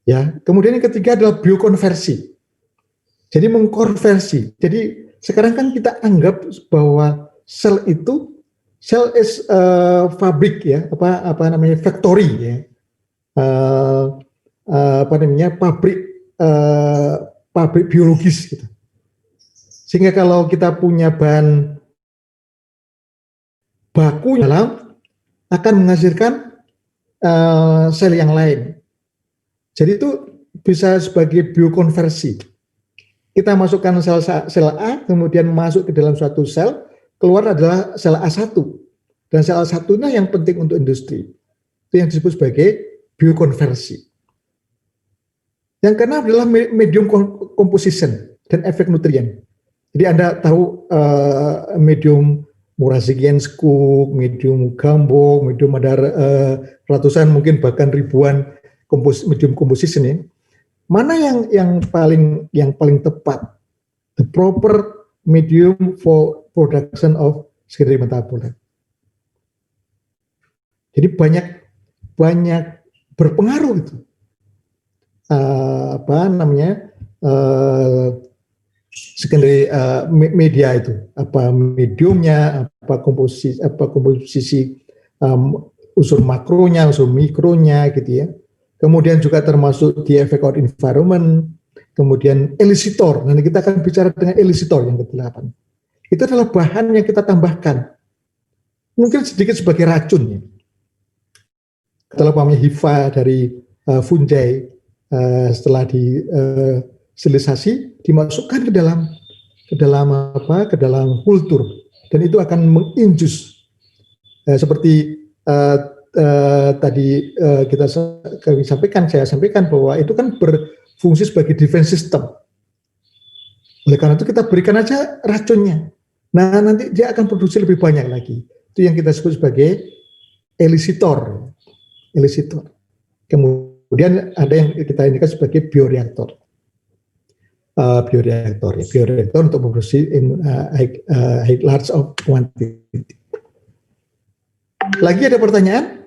Ya, kemudian yang ketiga adalah biokonversi. Jadi mengkonversi. Jadi sekarang kan kita anggap bahwa sel is fabrik ya, factory ya. Pabrik biologis gitu. Sehingga kalau kita punya bahan baku dalam akan menghasilkan sel yang lain. Jadi itu bisa sebagai biokonversi. Kita masukkan sel A, kemudian masuk ke dalam suatu sel, keluar adalah sel A1. Dan sel A1 nya yang penting untuk industri. Itu yang disebut sebagai biokonversi. Yang keenam adalah medium composition dan efek nutrien. Jadi Anda tahu medium Murasikienskuk, medium Gambok, medium ada ratusan mungkin bahkan ribuan medium composition ya. Mana yang paling tepat? The proper medium for production of secondary metabolite. Jadi banyak berpengaruh itu. Secondary media itu, apa mediumnya, apa komposisi unsur makronya, unsur mikronya gitu ya. Kemudian juga termasuk di effect of environment, kemudian elicitor. Nanti kita akan bicara dengan elicitor yang ke-8. Itu adalah bahan yang kita tambahkan. Mungkin sedikit sebagai racun ya. Kalau pahamnya hifa dari fungi setelah disterilisasi dimasukkan ke dalam kultur dan itu akan menginjus seperti tadi saya sampaikan bahwa itu kan berfungsi sebagai defense system. Oleh karena itu kita berikan aja racunnya. Nah nanti dia akan produksi lebih banyak lagi. Itu yang kita sebut sebagai elicitor. Kemudian ada yang kita indikan sebagai bioreaktor. Bioreaktor untuk memproduksi large of quantity. Lagi ada pertanyaan?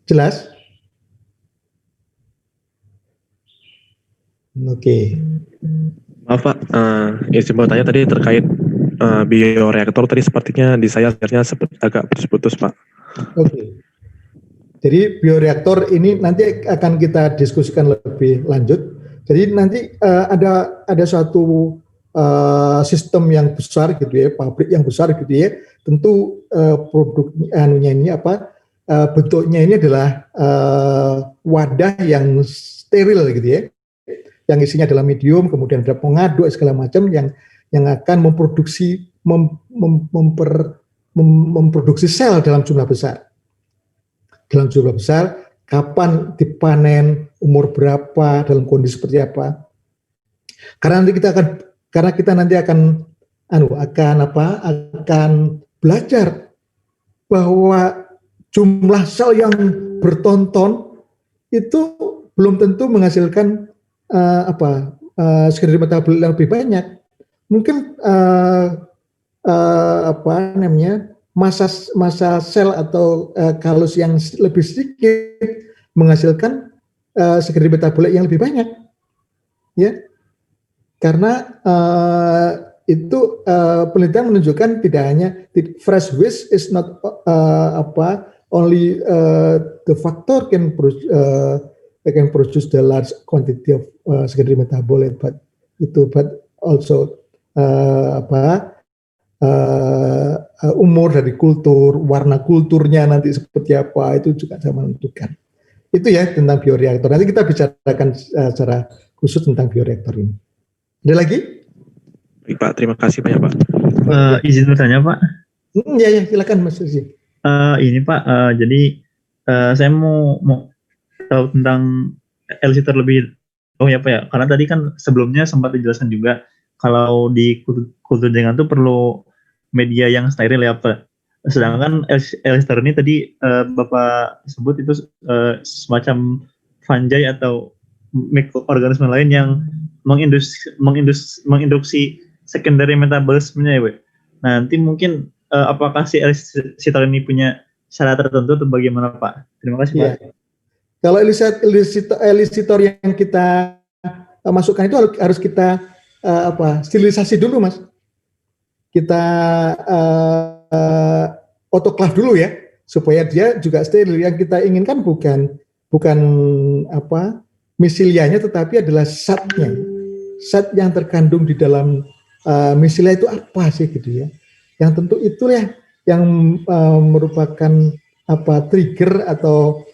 Jelas? Oke. Maaf Pak, izin bertanya tadi terkait bioreaktor tadi sepertinya di saya agak putus-putus Pak. Oke. Jadi bioreaktor ini nanti akan kita diskusikan lebih lanjut. Jadi nanti ada suatu sistem yang besar gitu ya, pabrik yang besar gitu ya. Tentu produk ini bentuknya ini adalah wadah yang steril gitu ya, yang isinya adalah medium, kemudian ada pengaduk segala macam yang akan memproduksi sel dalam jumlah besar. Dalam jumlah besar, kapan dipanen, umur berapa, dalam kondisi seperti apa. Karena kita nanti akan belajar bahwa jumlah sel yang bertonton itu belum tentu menghasilkan sekretari metabolit yang lebih banyak. Mungkin massa sel atau kalus yang lebih sedikit menghasilkan sekretari metabolit yang lebih banyak, ya. Karena itu penelitian menunjukkan tidak hanya fresh waste is not only the factor can produce the large quantity of secondary metabolite, but also umur dari kultur, warna kulturnya nanti seperti apa, itu juga bisa menentukan. Itu ya tentang bioreaktor. Nanti kita bicarakan secara khusus tentang bioreaktor ini. Ada lagi? Baik, Pak, terima kasih banyak, Pak. Izin bertanya, Pak. Ya, silakan Mas Susi. Ini Pak, jadi saya mau tahu tentang LC terlebih ya Pak ya. Karena tadi kan sebelumnya sempat dijelaskan juga kalau di kultur jengan itu perlu media yang steril ya Pak. Sedangkan Elster ini tadi Bapak sebut itu semacam fungi atau mikroorganisme lain yang menginduksi secondary metabolismenya ya Pak. Nanti mungkin apakah si elicitor ini punya syarat tertentu atau bagaimana Pak? Terima kasih Pak. Ya. Kalau elicitor yang kita masukkan itu harus kita sterilisasi dulu Mas. Kita autoclave dulu ya, supaya dia juga steril. Yang kita inginkan bukan miselianya, tetapi adalah zatnya. Zat yang terkandung di dalam miselia itu apa sih gitu ya? Yang tentu itulah yang merupakan trigger atau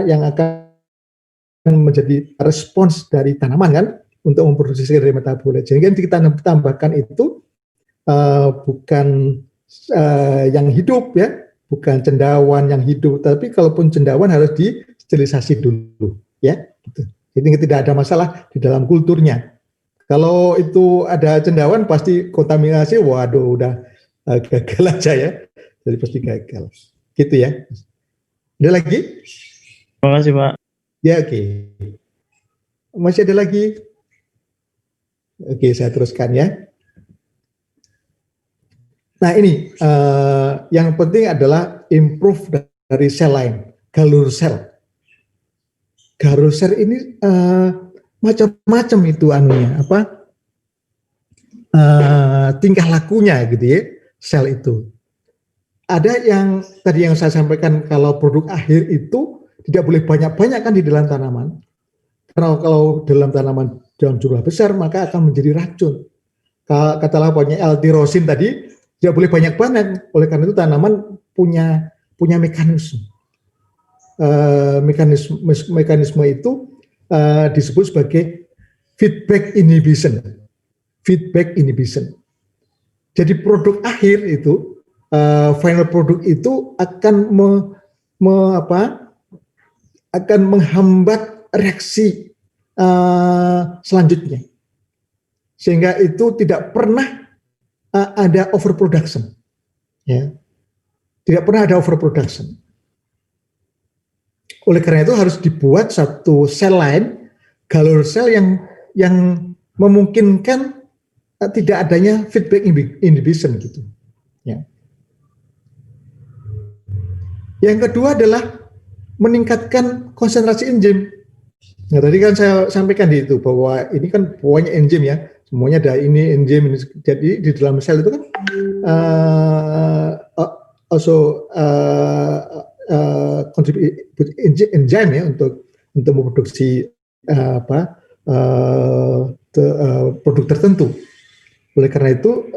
yang akan menjadi respons dari tanaman kan untuk memproduksi sekretari metabolit. Jadi yang kita tambahkan itu bukan yang hidup ya, bukan cendawan yang hidup, tapi kalaupun cendawan harus disterilisasi dulu ya. Gitu. Jadi tidak ada masalah di dalam kulturnya. Kalau itu ada cendawan pasti kontaminasi, waduh udah gagal aja ya. Jadi pasti gagal. Gitu ya. Ada lagi? Terima kasih Pak. Ya oke. Masih ada lagi? Oke, saya teruskan ya. Nah ini yang penting adalah improve dari sel lain, galur sel. Galur sel ini macam-macam itu tingkah lakunya gitu ya, sel itu. Ada yang tadi yang saya sampaikan, kalau produk akhir itu tidak boleh banyak-banyak kan di dalam tanaman. Karena kalau dalam tanaman dalam jumlah besar maka akan menjadi racun. Katalah punya L-tirosin tadi tidak boleh banyak-banyak. Oleh karena itu tanaman punya mekanisme. Mekanisme itu disebut sebagai feedback inhibition. Feedback inhibition. Jadi produk akhir itu, final product itu akan akan menghambat reaksi selanjutnya, sehingga itu tidak pernah ada overproduction, ya, tidak pernah ada overproduction. Oleh karena itu harus dibuat satu sel lain, galur sel yang memungkinkan tidak adanya feedback inhibition gitu. Ya. Yang kedua adalah meningkatkan konsentrasi enzim. Nah tadi kan saya sampaikan di itu bahwa ini kan pokoknya enzim ya, semuanya ada ini enzim. Jadi di dalam sel itu kan contribute enzim ya untuk memproduksi produk tertentu. Oleh karena itu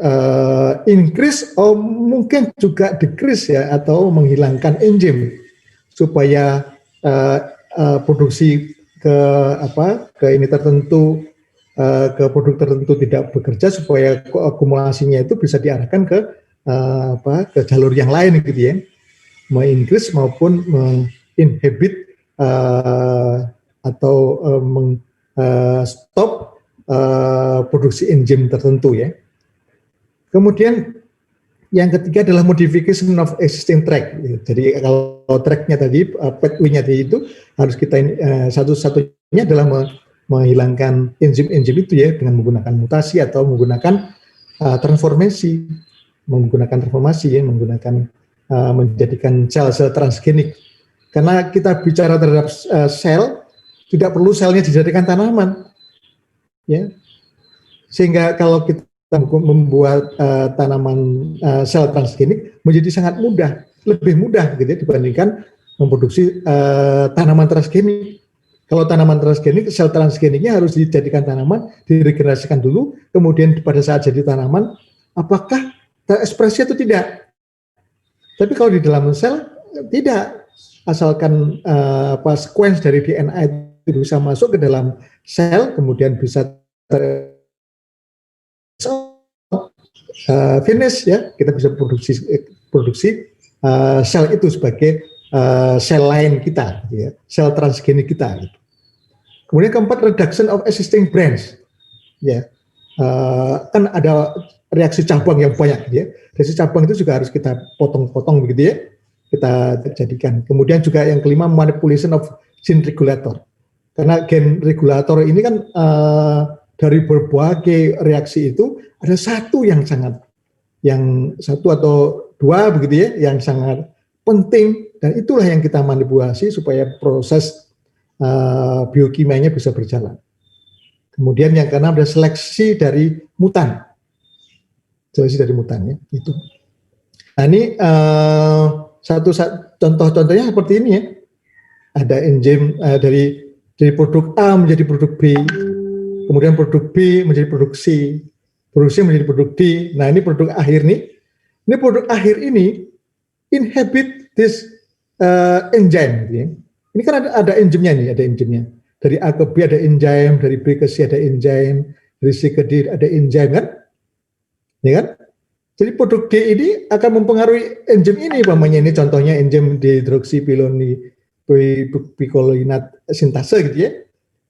increase mungkin juga decrease ya, atau menghilangkan enzim supaya produksi ke ini tertentu, ke produk tertentu tidak bekerja, supaya akumulasinya itu bisa diarahkan ke jalur yang lain gitu ya, mengincrease maupun menginhibit atau stop produksi enzim tertentu ya. Kemudian yang ketiga adalah modification of existing track. Jadi kalau tracknya tadi, pathway-nya tadi itu harus kita satu-satunya adalah menghilangkan enzim-enzim itu ya, dengan menggunakan mutasi atau menggunakan transformasi ya, menjadikan sel-sel transgenik. Karena kita bicara terhadap sel, tidak perlu selnya dijadikan tanaman, ya. Sehingga kalau kita membuat tanaman sel transgenik menjadi sangat mudah, lebih mudah gitu ya, dibandingkan memproduksi tanaman transgenik. Kalau tanaman transgenik, sel transgeniknya harus dijadikan tanaman, diregenerasikan dulu, kemudian pada saat jadi tanaman, apakah terekspresi atau tidak. Tapi kalau di dalam sel tidak, asalkan sequence dari DNA itu bisa masuk ke dalam sel, kemudian bisa finish ya, kita bisa produksi sel itu sebagai sel lain kita, ya, sel transgenik kita. Gitu. Kemudian keempat, reduction of existing branch, ya, kan ada reaksi cabang yang banyak, gitu ya. Reaksi cabang itu juga harus kita potong-potong begitu ya, kita jadikan. Kemudian juga yang kelima, manipulation of gene regulator, karena gen regulator ini kan dari berbagai reaksi itu ada satu atau dua begitu ya, yang sangat penting, dan itulah yang kita manipulasi supaya proses biokimianya bisa berjalan. Kemudian yang keenam ada seleksi dari mutan, ya itu. Nah ini contoh-contohnya seperti ini ya, ada enzim dari produk A menjadi produk B, kemudian produk B menjadi produk C, produk C menjadi produk D. Nah ini produk akhir nih. Ini produk akhir ini inhibit this enzyme. Ya. Ini kan ada enzimnya nih, ada enzimnya. Dari A ke B ada enzim, dari B ke C ada enzim, dari C ke D ada enzim kan? Ya kan? Jadi produk D ini akan mempengaruhi enzim ini, umpamanya ini contohnya enzim dihidroksipikoloinat sintase gitu ya.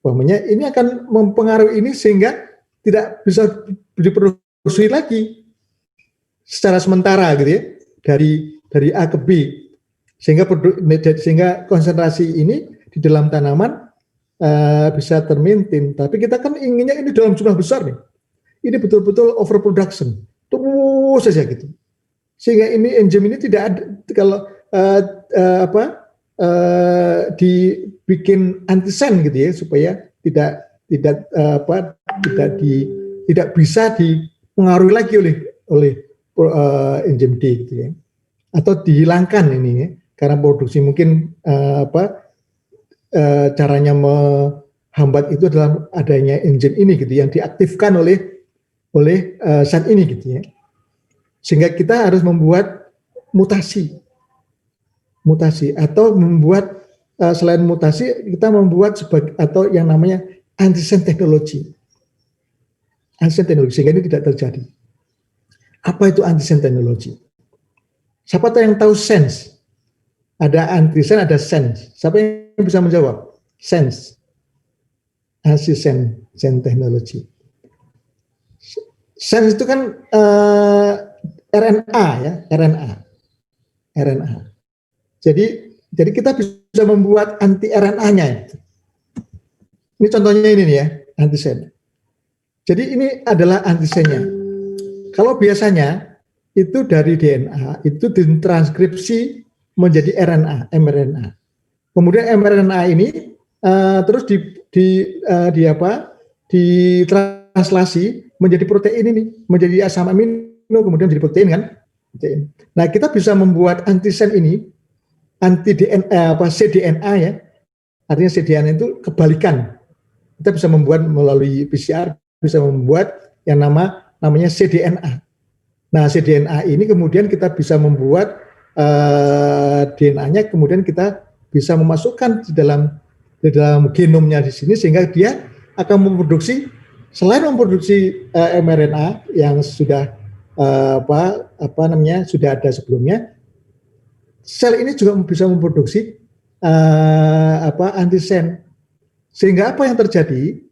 Umpamanya ini akan mempengaruhi ini sehingga tidak bisa diproduksi lagi secara sementara gitu ya, dari A ke B, sehingga konsentrasi ini di dalam tanaman bisa termaintain. Tapi kita kan inginnya ini dalam jumlah besar nih, ini betul-betul overproduction terus saja gitu, sehingga ini enzim ini tidak ada, kalau dibikin antisen gitu ya, supaya tidak bisa dipengaruhi lagi oleh enzim D gitu ya, atau dihilangkan ini ya, karena produksi mungkin caranya menghambat itu adalah adanya enzim ini gitu yang diaktifkan oleh zat ini gitu ya, sehingga kita harus membuat mutasi atau membuat selain mutasi kita membuat atau yang namanya antisen teknologi sehingga ini tidak terjadi. Apa itu antisen teknologi? Siapa yang tahu sense? Ada antisen, ada sense. Siapa yang bisa menjawab? Sense, antisen teknologi. Sense itu kan RNA ya, RNA. Jadi kita bisa membuat anti RNA-nya itu. Ini contohnya ini nih ya, antisen. Jadi ini adalah antisennya. Kalau biasanya itu dari DNA itu ditranskripsi menjadi RNA, mRNA. Kemudian mRNA ini terus ditranslasi menjadi protein ini, menjadi asam amino, kemudian menjadi protein kan. Nah kita bisa membuat antisen ini, cDNA ya, artinya cDNA itu kebalikan. Kita bisa membuat melalui PCR, bisa membuat yang namanya cDNA. Nah, cDNA ini kemudian kita bisa membuat DNA-nya, kemudian kita bisa memasukkan di dalam genomnya di sini, sehingga dia akan memproduksi, selain memproduksi mRNA yang sudah sudah ada sebelumnya, sel ini juga bisa memproduksi antisen. Sehingga apa yang terjadi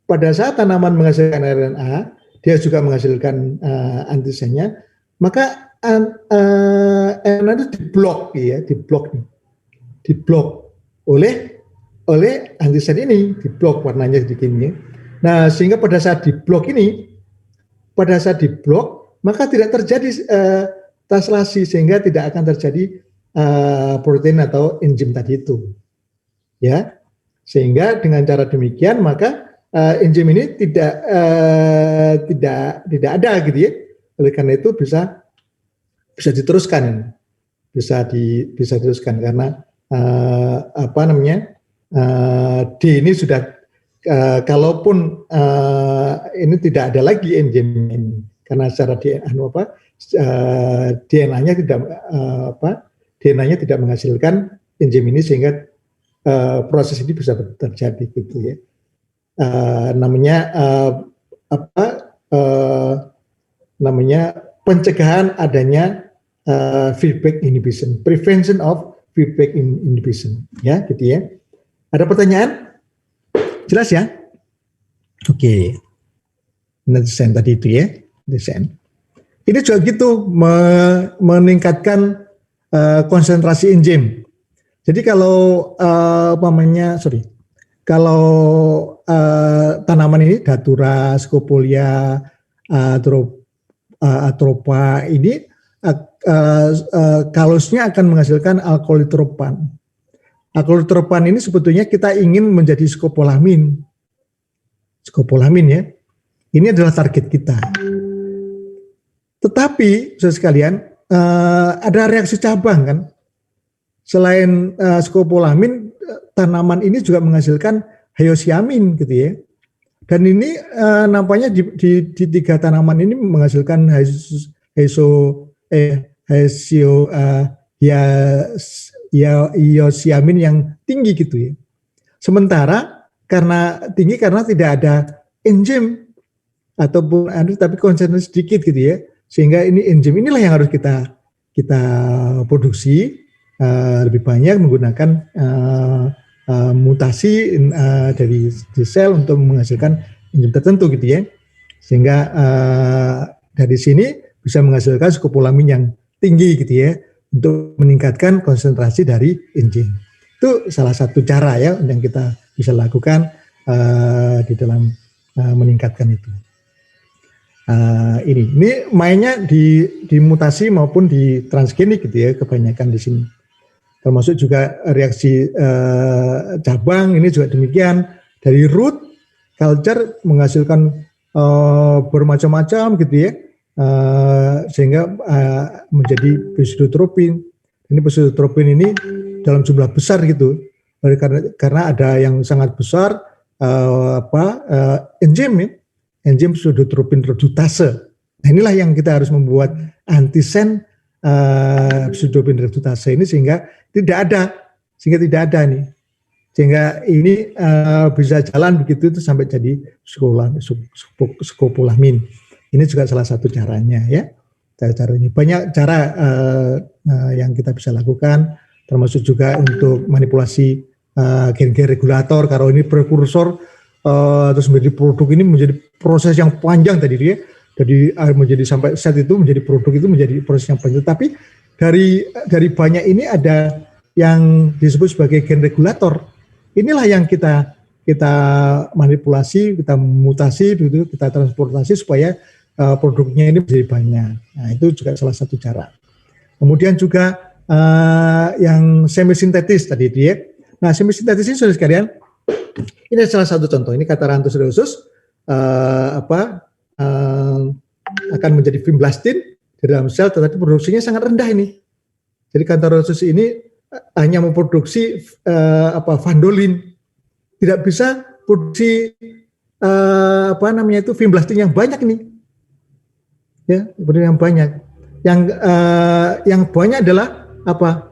pada saat tanaman menghasilkan RNA, dia juga menghasilkan antisennya, maka RNA itu diblok oleh antisen ini, diblok warnanya begini. Nah, sehingga pada saat diblok maka tidak terjadi translasi, sehingga tidak akan terjadi protein atau enzim tadi itu, ya. Sehingga dengan cara demikian maka enzim ini tidak ada gitu ya. Oleh karena itu bisa diteruskan, bisa diteruskan karena D ini sudah kalaupun ini tidak ada lagi enzim ini, karena secara DNA-nya tidak menghasilkan enzim ini, sehingga proses ini bisa terjadi gitu ya. Namanya pencegahan adanya feedback inhibition, prevention of feedback inhibition, ya gitu ya. Ada pertanyaan? Jelas ya? Oke. Desain tadi itu ya, desain. Ini juga gitu meningkatkan konsentrasi enzim. Jadi kalau kalau tanaman ini Datura, Scopolia, Atropa ini kalusnya akan menghasilkan alkoholitropan. Alkoholitropan ini sebetulnya kita ingin menjadi skopolamin ya. Ini adalah target kita. Tetapi saudara sekalian, ada reaksi cabang kan. Selain skopolamin, tanaman ini juga menghasilkan hyoscyamin gitu ya. Dan ini nampaknya di tiga tanaman ini menghasilkan hyoscyamin yang tinggi gitu ya. Sementara karena tidak ada enzim ataupun tapi konsentrasi sedikit gitu ya. Sehingga ini enzim inilah yang harus kita produksi lebih banyak menggunakan mutasi dari sel untuk menghasilkan enzim tertentu gitu ya. Sehingga dari sini bisa menghasilkan skopolamin yang tinggi gitu ya, untuk meningkatkan konsentrasi dari enzim. Itu salah satu cara ya yang kita bisa lakukan di dalam meningkatkan itu. Ini mainnya di mutasi maupun di transgenik gitu ya, kebanyakan di sini. Termasuk juga reaksi cabang ini juga demikian, dari root culture menghasilkan bermacam-macam gitu ya, sehingga menjadi pseudotropin. Ini pseudotropin ini dalam jumlah besar gitu, karena ada yang sangat besar enzim pseudotropin redutase. Nah, inilah yang kita harus membuat antisen pseudotropin redutase ini sehingga tidak ada nih. Sehingga ini bisa jalan begitu itu sampai jadi skopolamin. Ini juga salah satu caranya ya. Caranya banyak cara yang kita bisa lakukan, termasuk juga untuk manipulasi gen-gen regulator. Kalau ini prekursor terus menjadi produk, ini menjadi proses yang panjang tadi ya. Jadi menjadi sampai set itu menjadi produk, itu menjadi proses yang panjang. Tapi dari banyak ini ada yang disebut sebagai gen regulator. Inilah yang kita manipulasi, kita mutasi, kita transportasi supaya produknya ini menjadi banyak. Nah, itu juga salah satu cara. Kemudian juga yang semisintetis tadi itu ya. Nah, semisintetis ini saudara sekalian, ini salah satu contoh. Ini Catharanthus rhesus akan menjadi fimblastin di dalam sel, tetapi produksinya sangat rendah ini. Jadi Catharanthus ini hanya memproduksi vandolin, tidak bisa produksi fimblastin yang banyak ini. ya, sebenarnya yang banyak. Yang banyak adalah apa?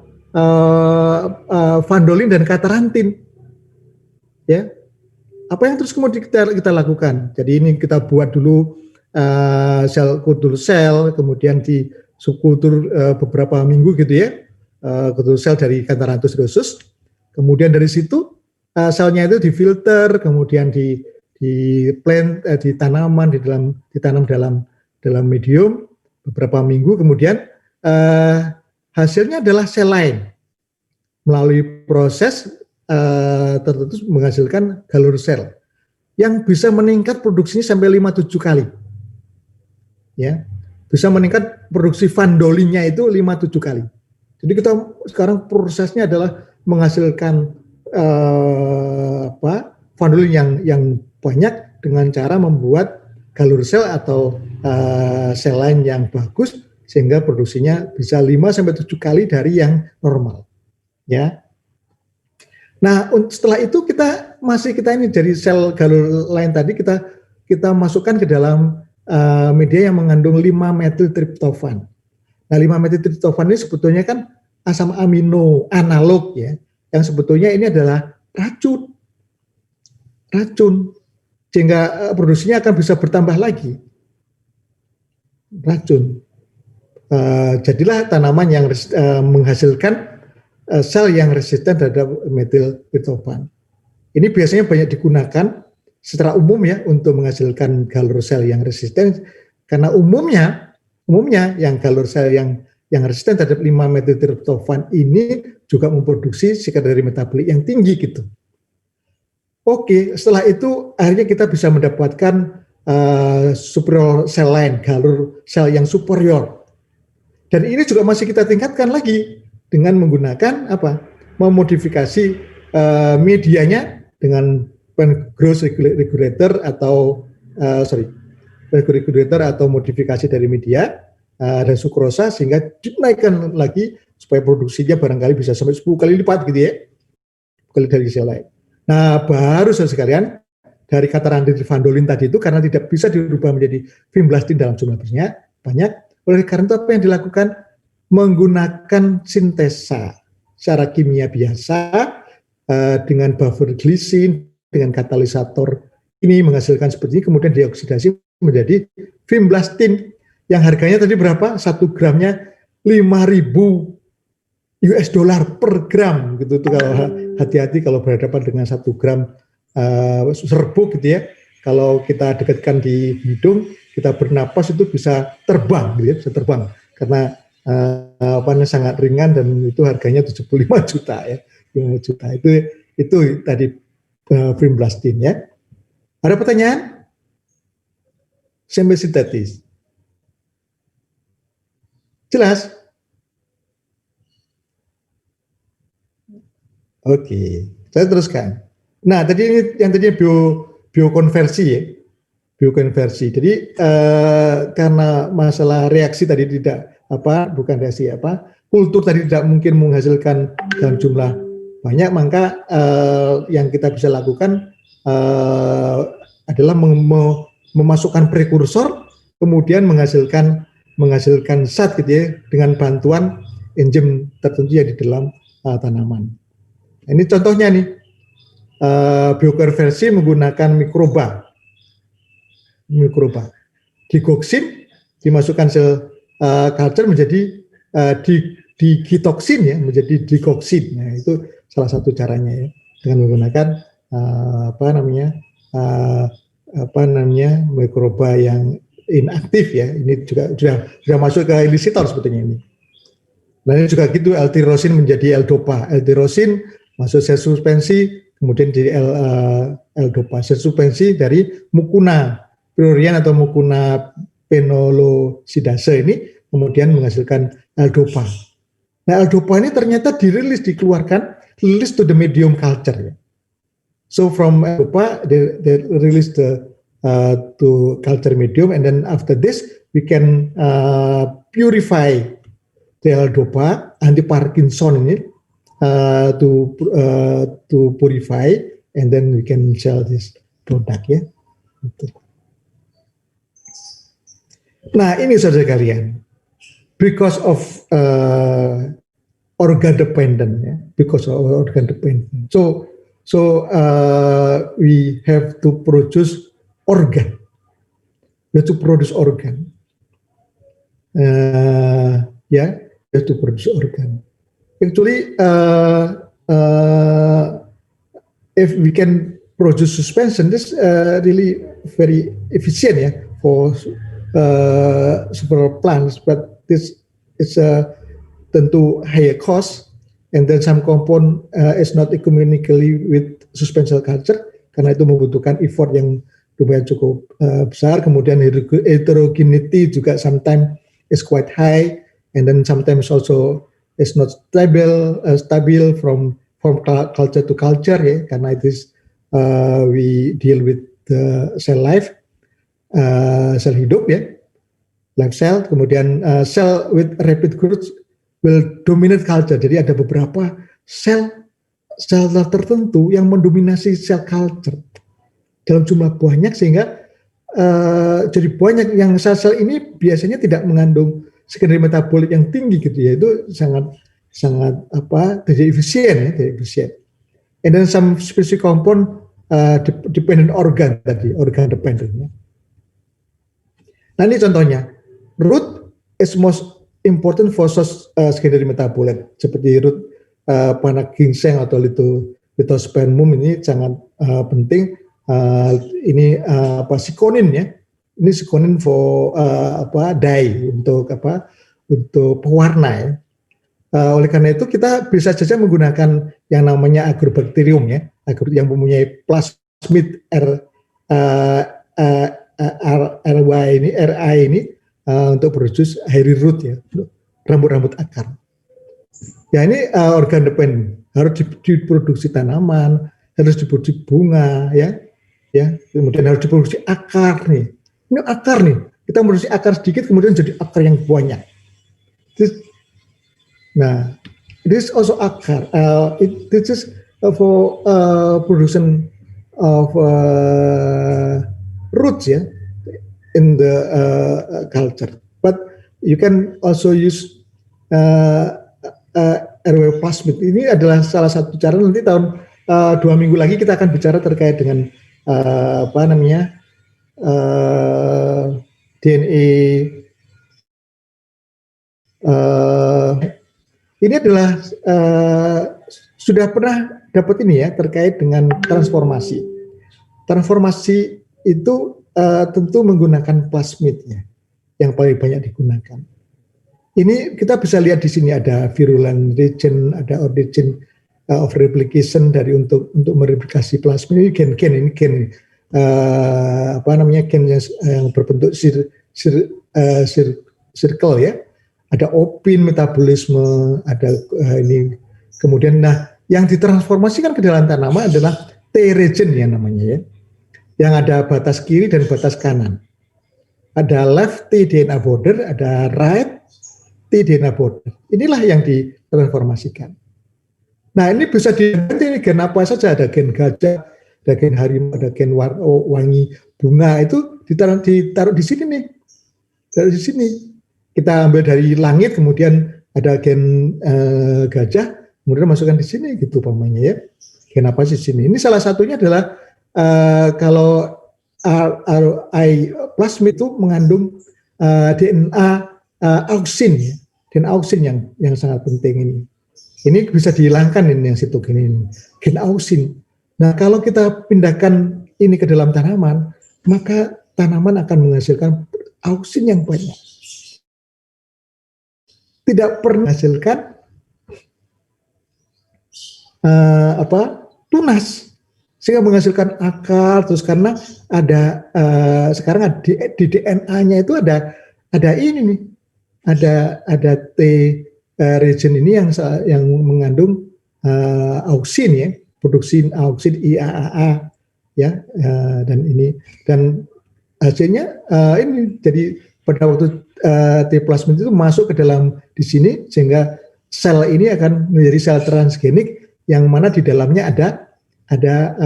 Vandolin dan katarantin. Ya, apa yang terus kemudian kita lakukan? Jadi ini kita buat dulu sel kultur sel, kemudian di subkultur beberapa minggu gitu ya, kultur sel dari Cantharanthus rhesus. Kemudian dari situ selnya itu difilter, kemudian di plant, di tanaman, ditanam dalam medium beberapa minggu, kemudian hasilnya adalah sel lain melalui proses tertentu menghasilkan galur sel yang bisa meningkat produksinya sampai 5-7 kali. Ya, bisa meningkat produksi vandolinnya itu 5-7 kali. Jadi kita sekarang prosesnya adalah menghasilkan vandolin yang banyak dengan cara membuat galur sel atau sel lain yang bagus sehingga produksinya bisa 5-7 kali dari yang normal. Ya. Nah, setelah itu kita ini dari sel galur lain tadi kita masukkan ke dalam media yang mengandung 5-metiltriptofan. Nah, 5-metiltriptofan ini sebetulnya kan asam amino analog ya, yang sebetulnya ini adalah racun, sehingga produksinya akan bisa bertambah lagi. Racun. Jadilah tanaman yang menghasilkan sel yang resisten terhadap metiltriptofan. Ini biasanya banyak digunakan secara umum ya untuk menghasilkan galur sel yang resisten, karena umumnya yang galur sel yang resisten terhadap 5-metiltriptofan ini juga memproduksi sekretari metabolik yang tinggi gitu. Oke, setelah itu akhirnya kita bisa mendapatkan superior sel lain, galur sel yang superior. Dan ini juga masih kita tingkatkan lagi dengan menggunakan memodifikasi medianya dengan growth regulator atau modifikasi dari media dan sukrosa sehingga dinaikkan lagi supaya produksinya barangkali bisa sampai 10 kali lipat gitu ya, kali dari sel lain. Nah, baru saudara sekalian, dari Cantharanthus vandolin tadi itu karena tidak bisa dirubah menjadi fimblastin dalam jumlah banyak, oleh karena itu apa yang dilakukan? Menggunakan sintesa secara kimia biasa dengan buffer glisin, dengan katalisator ini menghasilkan seperti ini, kemudian dioksidasi menjadi fimblastin yang harganya tadi berapa? 1 gramnya 5.000 US dollar per gram gitu. Itu kalau hati-hati kalau berhadapan dengan 1 gram serbuk gitu ya. Kalau kita dekatkan di hidung, kita bernapas itu bisa terbang gitu ya, bisa terbang karena sangat ringan dan itu harganya 75 juta ya. 5 juta itu tadi fimblastin ya. Ada pertanyaan? Semisintetis. Jelas? Oke, saya teruskan. Nah, tadi ini yang tadinya biokonversi ya. Biokonversi. Jadi karena masalah reaksi tadi kultur tadi tidak mungkin menghasilkan dalam jumlah banyak, maka yang kita bisa lakukan adalah memasukkan prekursor, kemudian menghasilkan zat gitu ya, dengan bantuan enzim tertentu yang di dalam tanaman. Ini contohnya nih, biokonversi menggunakan mikroba. Digoksin dimasukkan sel culture menjadi digitoksin ya, menjadi digoksin. Nah, itu salah satu caranya ya, dengan menggunakan mikroba yang inaktif ya. Ini juga sudah masuk ke ilisitor sebetulnya ini. Nah, ini juga gitu, L-tirosin menjadi L-dopa. L-tirosin masuk sel suspensi, kemudian jadi L-dopa. Sel suspensi dari mucuna priorian atau mucuna penolosidase ini kemudian menghasilkan L-dopa. Nah, L-dopa ini ternyata dirilis to the medium culture ya. So from L-dopa they release to culture medium, and then after this we can purify the L-dopa anti-Parkinson ini to purify, and then we can sell this product ya. Nah ini saudara kalian, because of organ dependent, ya, because of organ dependent. So we have to produce organ. We have to produce organ. Yeah, we have to produce organ. Actually, if we can produce suspension, this really very efficient, yeah, for several plants. But this is tentu higher cost, and then some compound is not economically with suspension culture karena itu membutuhkan effort yang lumayan cukup besar. Kemudian heterogeneity juga sometimes is quite high, and then sometimes also is not stable from culture to culture, ya, karena it is we deal with the cell life, sel hidup, ya, life cell. Kemudian cell with rapid growth will dominate culture. Jadi ada beberapa sel tertentu yang mendominasi sel culture dalam jumlah banyak, sehingga jadi banyak yang sel-sel ini biasanya tidak mengandung skenario metabolik yang tinggi gitu ya, itu sangat tidak efisien, ya, tidak efisien. And then some specific compound dependent organ tadi, organ dependent. Ya. Nah ini contohnya, root is most important for secondary metabolite, seperti root panak ginseng atau Lithospermum ini sangat penting. Ini sikonin, ya. Ini sikonin for dye, untuk pewarna, ya. Oleh karena itu kita bisa saja menggunakan yang namanya agrobacterium, ya, yang mempunyai plasmid RA ini untuk produce hairy root, ya, rambut-rambut akar. Ya ini organ dependent, harus diproduksi tanaman, harus diproduksi bunga, ya, kemudian harus diproduksi akar nih. Ini akar nih, kita produksi akar sedikit kemudian jadi akar yang banyak. Nah, this also akar. This is for production of roots, ya, in the culture. But you can also use RW plasmid. Ini adalah salah satu cara. Nanti tahun 2 minggu lagi kita akan bicara terkait dengan DNA. Ini adalah sudah pernah dapat ini, ya, terkait dengan transformasi. Transformasi itu tentu menggunakan plasmid, ya, yang paling banyak digunakan. Ini kita bisa lihat di sini ada virulent region, ada origin of replication dari untuk mereplikasi plasmid. Ini gen ini gen gen yang berbentuk circle, ya. Ada opin metabolisme, ada ini. Kemudian yang ditransformasikan ke dalam tanaman adalah T region, ya, namanya, ya. Yang ada batas kiri dan batas kanan. Ada left T DNA border, ada right T DNA border. Inilah yang ditransformasikan. Nah ini bisa diganti gen apa saja, ada gen gajah, ada gen harimau, ada gen wangi bunga, itu ditaruh di sini nih, taruh di sini. Kita ambil dari langit, kemudian ada gen gajah, kemudian masukkan di sini gitu pamannya, ya. Gen apa sih sini? Ini salah satunya adalah kalau RI plasmid itu mengandung DNA auksin, ya. DNA auksin yang sangat penting ini. Ini bisa dihilangkan ini yang sitokin ini, gen auksin. Nah kalau kita pindahkan ini ke dalam tanaman, maka tanaman akan menghasilkan auksin yang banyak. Tidak pernah menghasilkan tunas, sehingga menghasilkan akar. Terus karena ada sekarang di DNA-nya itu ada ini nih, ada T region ini yang mengandung auksin, ya, produksi auksin IAAA, ya, dan hasilnya ini jadi pada waktu T plasmid itu masuk ke dalam di sini, sehingga sel ini akan menjadi sel transgenik yang mana di dalamnya ada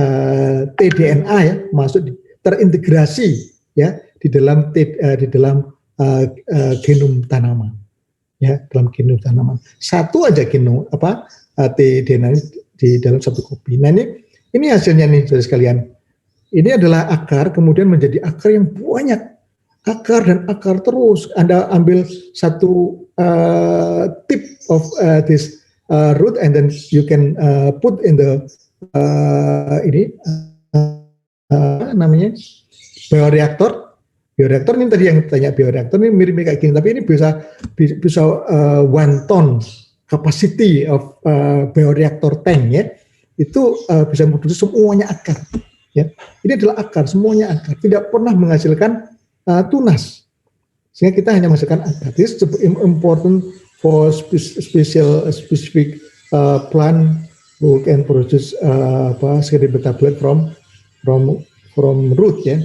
tDNA, ya, masuk terintegrasi, ya, di dalam genom tanaman, ya, dalam genom tanaman. Satu aja genom tDNA di dalam satu kopi. Nah ini hasilnya nih saudara sekalian. Ini adalah akar, kemudian menjadi akar yang banyak, akar dan akar terus. Anda ambil satu tip of this root and then you can put in the namanya bioreaktor. Bioreaktor ini tadi yang tanya, bioreaktor ini mirip kayak gini, tapi ini bisa 1 ton capacity of bioreaktor tank, ya. Itu bisa memproduksi semuanya akar, ya. Ini adalah akar, semuanya akar, tidak pernah menghasilkan tunas, sehingga kita hanya menghasilkan akar. This is important for specific plant who can produce secondary metabolite from root, ya.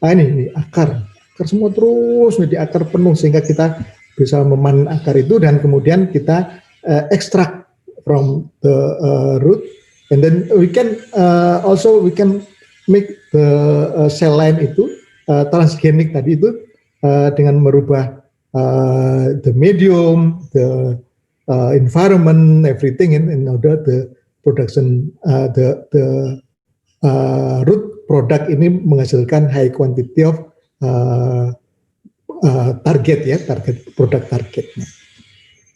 Nah ini akar semua terus menjadi akar penuh, sehingga kita bisa memanen akar itu dan kemudian kita extract from the root, and then we can make the cell line itu transgenik tadi itu dengan merubah the medium, the environment, everything in order the production the root product ini menghasilkan high quantity of target, ya, produk targetnya.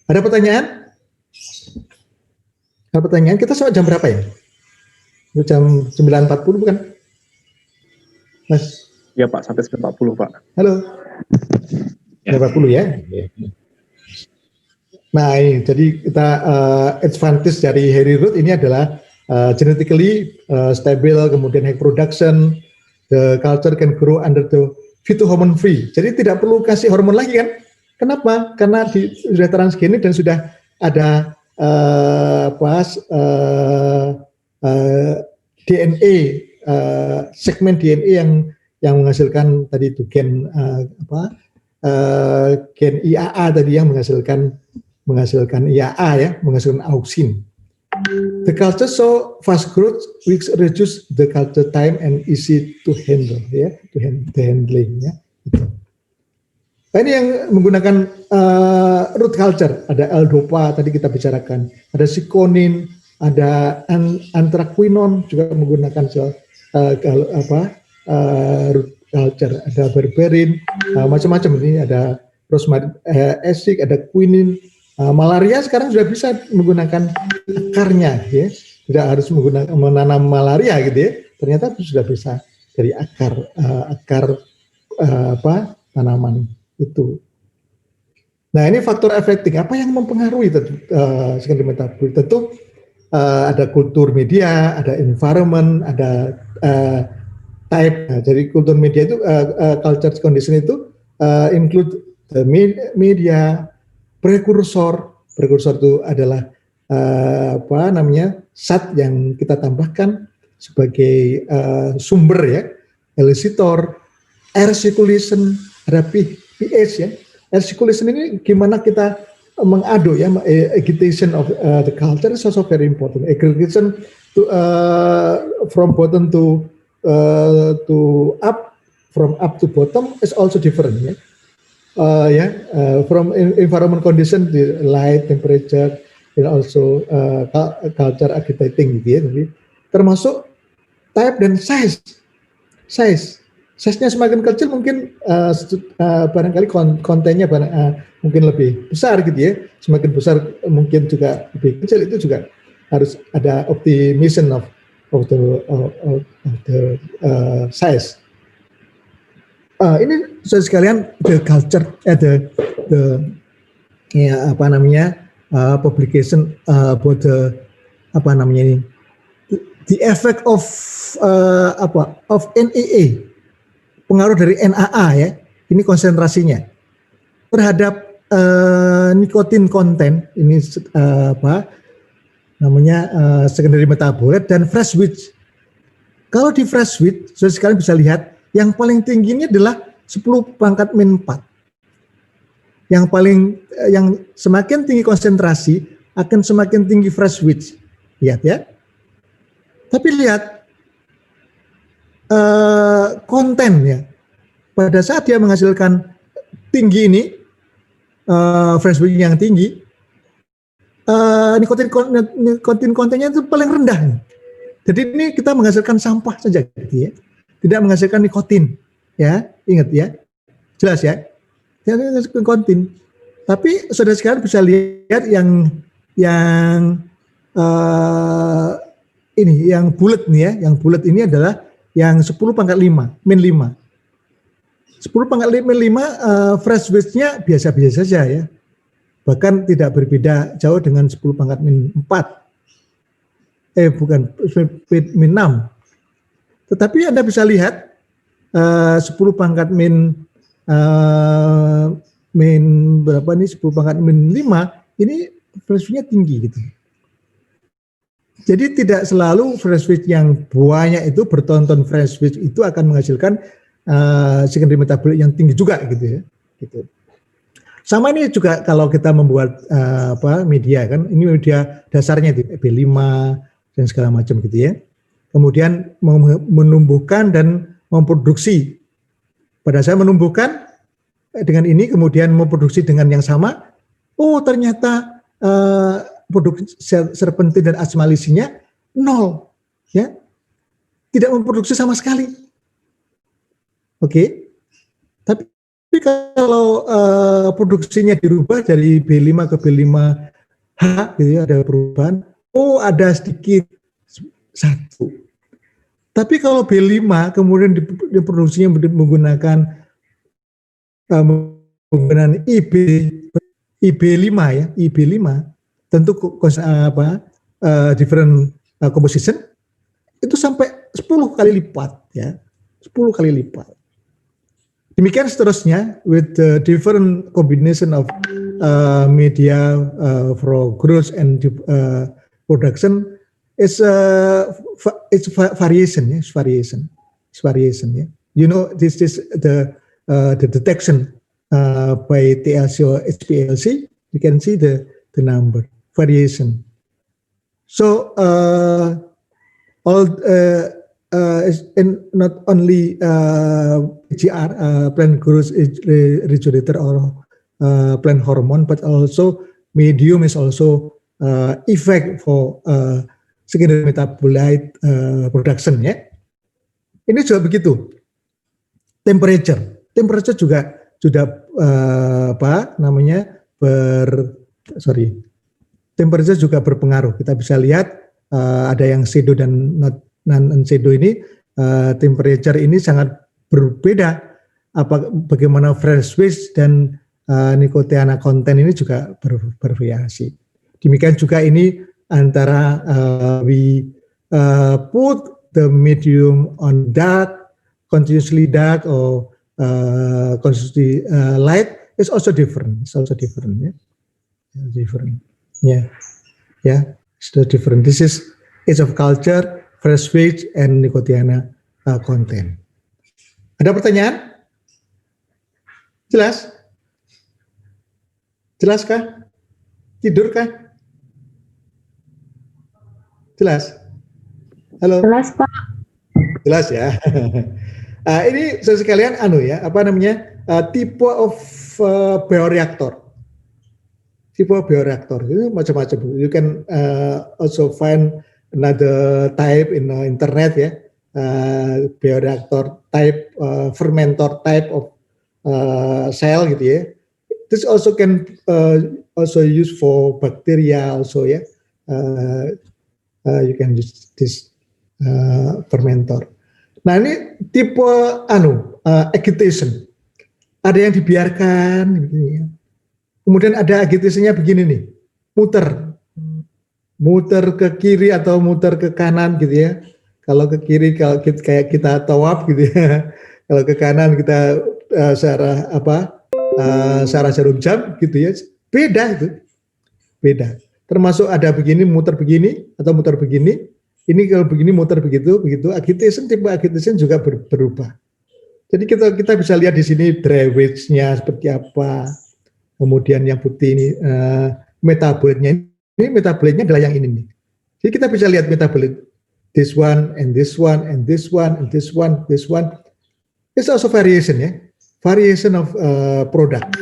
Ada pertanyaan? Ada pertanyaan? Kita sampai jam berapa ya? Jam 9.40 bukan? Mas? Ya Pak, sampai 9.40 Pak. Halo. 9.40 ya? Nah ini, jadi kita advantage dari hairy root ini adalah genetically stable, kemudian high production, the culture can grow under the phytohormone free. Jadi tidak perlu kasih hormon lagi kan? Kenapa? Karena sudah transgenik dan sudah ada DNA, segmen DNA yang menghasilkan tadi itu gen gen IAA tadi yang menghasilkan IAA, ya, menghasilkan auksin. The culture show fast growth which reduce the culture time and easy to handle, ya, the handling, ya. Nah, ini yang menggunakan root culture, ada L-dopa tadi kita bicarakan, ada sikonin, ada anthraquinone juga menggunakan root culture, ada berberin, macam-macam ini, ada rosmarine acid, ada quinine. Malaria sekarang sudah bisa menggunakan akarnya, ya, tidak harus menanam malaria gitu, ya. Ternyata sudah bisa dari akar tanaman itu. Nah ini faktor affecting, apa yang mempengaruhi secondary metabolism? Tentu ada kultur media, ada environment, ada type. Nah, jadi kultur media itu culture condition itu include the media, prekursor itu adalah zat yang kita tambahkan sebagai sumber, ya, elicitor, air circulation, ada pH, ya. Air circulation ini gimana kita mengaduk, ya, agitation of the culture is also very important. Aggregation from bottom to up, from up to bottom is also different, ya. From environment condition, the light, temperature, and also culture agitating, gitu, ya. Jadi, termasuk type dan size. Size-nya semakin kecil mungkin barangkali kontennya mungkin lebih besar, gitu, ya. Semakin besar mungkin juga lebih kecil, itu juga harus ada optimization of the size. Ini saudara sekalian, the culture, publication about the effect of NAA, pengaruh dari NAA, ya, ini konsentrasinya terhadap nikotin konten, ini secondary metabolite dan fresh wheat. Kalau di fresh wheat, saudara sekalian bisa lihat yang paling tinggi ini adalah 10⁻⁴. Yang semakin tinggi konsentrasi akan semakin tinggi fresh wheat. Lihat, ya. Tapi lihat konten, ya. Pada saat dia menghasilkan tinggi ini, fresh weight yang tinggi, nikotin kontennya itu paling rendah. Jadi ini kita menghasilkan sampah saja, gitu ya. Tidak menghasilkan nikotin, ya, ingat ya, jelas ya. Tidak menghasilkan nikotin. Tapi saudara sekalian bisa lihat yang ini, yang bulat nih ya, yang bulat ini adalah yang 10⁻5, min 5. 10⁻5 fresh weight-nya biasa-biasa saja ya. Bahkan tidak berbeda jauh dengan 10⁻4. Bukan, min 6. Tetapi Anda bisa lihat 10⁻min berapa nih, 10⁻5 ini fresh weight-nya tinggi gitu. Jadi tidak selalu fresh weight yang banyak itu, bertonton fresh weight itu akan menghasilkan secondary metabolit yang tinggi juga gitu ya. Gitu. Sama ini juga kalau kita membuat media kan, ini media dasarnya itu B5 dan segala macam gitu ya. Kemudian menumbuhkan dan memproduksi. Pada saya menumbuhkan dengan ini, kemudian memproduksi dengan yang sama. Oh ternyata produksi serpentin dan asmalisinya 0, ya, tidak memproduksi sama sekali. Oke, tapi kalau produksinya dirubah dari B5 ke B5H, gitu ya, ada perubahan. Oh ada sedikit 1. Tapi kalau B5 kemudian diproduksinya menggunakan IB5 ya, IB5. Tentu different composition itu sampai 10 kali lipat ya, 10 kali lipat. Demikian seterusnya with the different combination of media for growth and production is variation ya, it's variation ya. You know this is the detection by TLC or HPLC. You can see the number. Variation. So not only PGR, plant growth regulator or plant hormone, but also medium is also effect for secondary metabolite production ya. Ini juga begitu. Temperature juga sudah temperature juga berpengaruh. Kita bisa lihat ada yang pseudo dan non-pseudo ini, temperature ini sangat berbeda. Bagaimana fresh weight dan nikotiana konten ini juga bervariasi. Demikian juga ini antara we put the medium on dark, continuously dark or continuously light is also different. It's also different. Yeah? Different. Yeah, still different. This is age of culture, fresh weight, and nikotiana content. Ada pertanyaan? Jelas? Jelaskah? Tidurkah? Jelas? Halo? Jelas, Pak. Jelas ya. Ini sekalian tipe of bioreaktor. Tipe bioreaktor itu macam-macam. You can also find another type in internet ya, bioreaktor type, fermentor type of cell gitu ya. This also can also use for bacteria also ya. You can use this fermentor. Nah ini tipe agitation. Ada yang dibiarkan begini ya. Kemudian ada agitasinya begini nih, muter ke kiri atau muter ke kanan gitu ya. Kalau ke kiri kalau kayak kita tawaf gitu ya. Kalau ke kanan kita searah jarum jam gitu ya. Beda itu. Beda. Termasuk ada begini muter begini atau muter begini. Ini kalau begini muter begitu. Agitation, tipe agitation juga berubah. Jadi kita bisa lihat di sini dry weight-nya seperti apa. Kemudian yang putih ini metabolitnya. Ini metabolitnya adalah yang ini nih. Jadi kita bisa lihat metabolit. This one and this one and this one and this one. It's also variation ya. variation of product,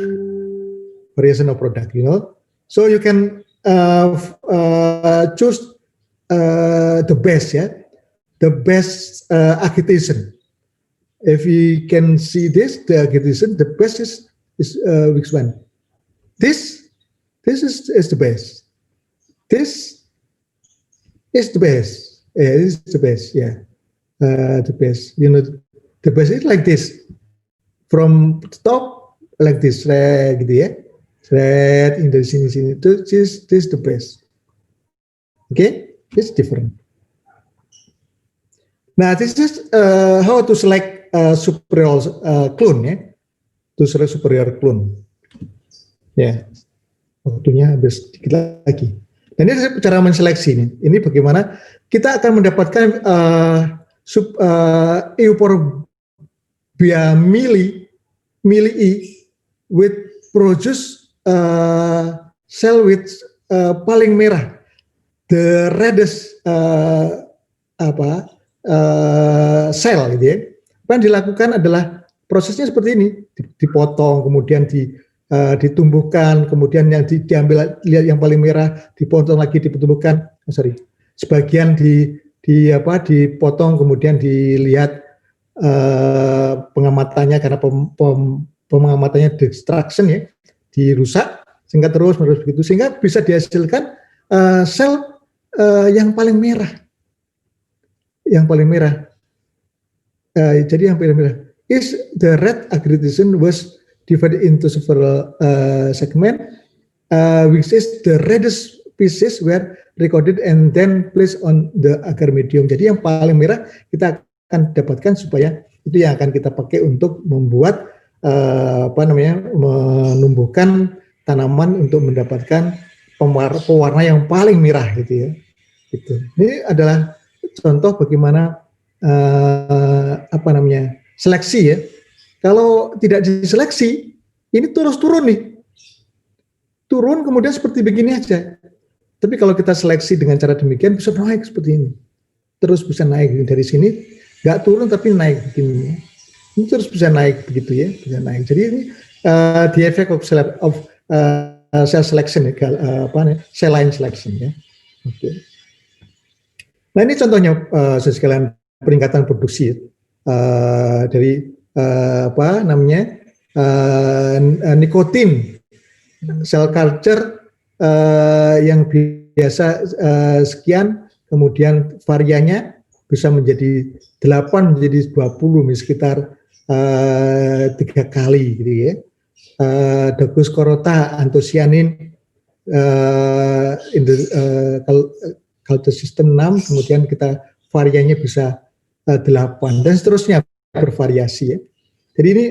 you know. So you can choose the best, the best agitation. If you can see this, the agitation, the best is which one? This is the best. This is the best. Yeah, this is the best. Yeah, the best. You know, the best is like this. From the top like this, gitu ya. Thread in the sini. This is the best. Okay, it's different. Now this is how to select superior clone ya. To select superior clone. Ya, waktunya habis sedikit lagi. Dan ini cara menseleksi nih. Ini bagaimana kita akan mendapatkan Euphorbia milii with produce cell with paling merah, the reddest sel gitu ya. Apa yang dilakukan adalah prosesnya seperti ini, dipotong, kemudian ditumbuhkan, kemudian yang diambil lihat yang paling merah, dipotong lagi, ditumbuhkan, sebagian dipotong, kemudian dilihat pengamatannya karena pengamatannya destruction ya, dirusak sehingga terus menerus begitu, sehingga bisa dihasilkan sel yang paling merah, jadi yang paling merah is the red aggregation was divided into several segment, which is the reddest pieces were recorded and then placed on the agar medium. Jadi yang paling merah kita akan dapatkan, supaya itu yang akan kita pakai untuk membuat menumbuhkan tanaman untuk mendapatkan pewarna yang paling merah gitu ya. Gitu. Ini adalah contoh bagaimana seleksi ya. Kalau tidak diseleksi, ini terus turun nih. Turun kemudian seperti begini aja. Tapi kalau kita seleksi dengan cara demikian bisa naik seperti ini. Terus bisa naik dari sini, nggak turun tapi naik begini. Ini terus bisa naik begitu ya, bisa naik. Jadi ini the effect of cell selection ya, cell line selection ya. Oke. Nah ini contohnya sekalian peningkatan produksi dari nikotin cell culture yang biasa sekian, kemudian variannya bisa menjadi 8 menjadi 20, sekitar 3 kali gitu ya. Dogus corota antosianin culture system 6, kemudian kita variannya bisa 8 dan seterusnya, bervariasi ya. Jadi ini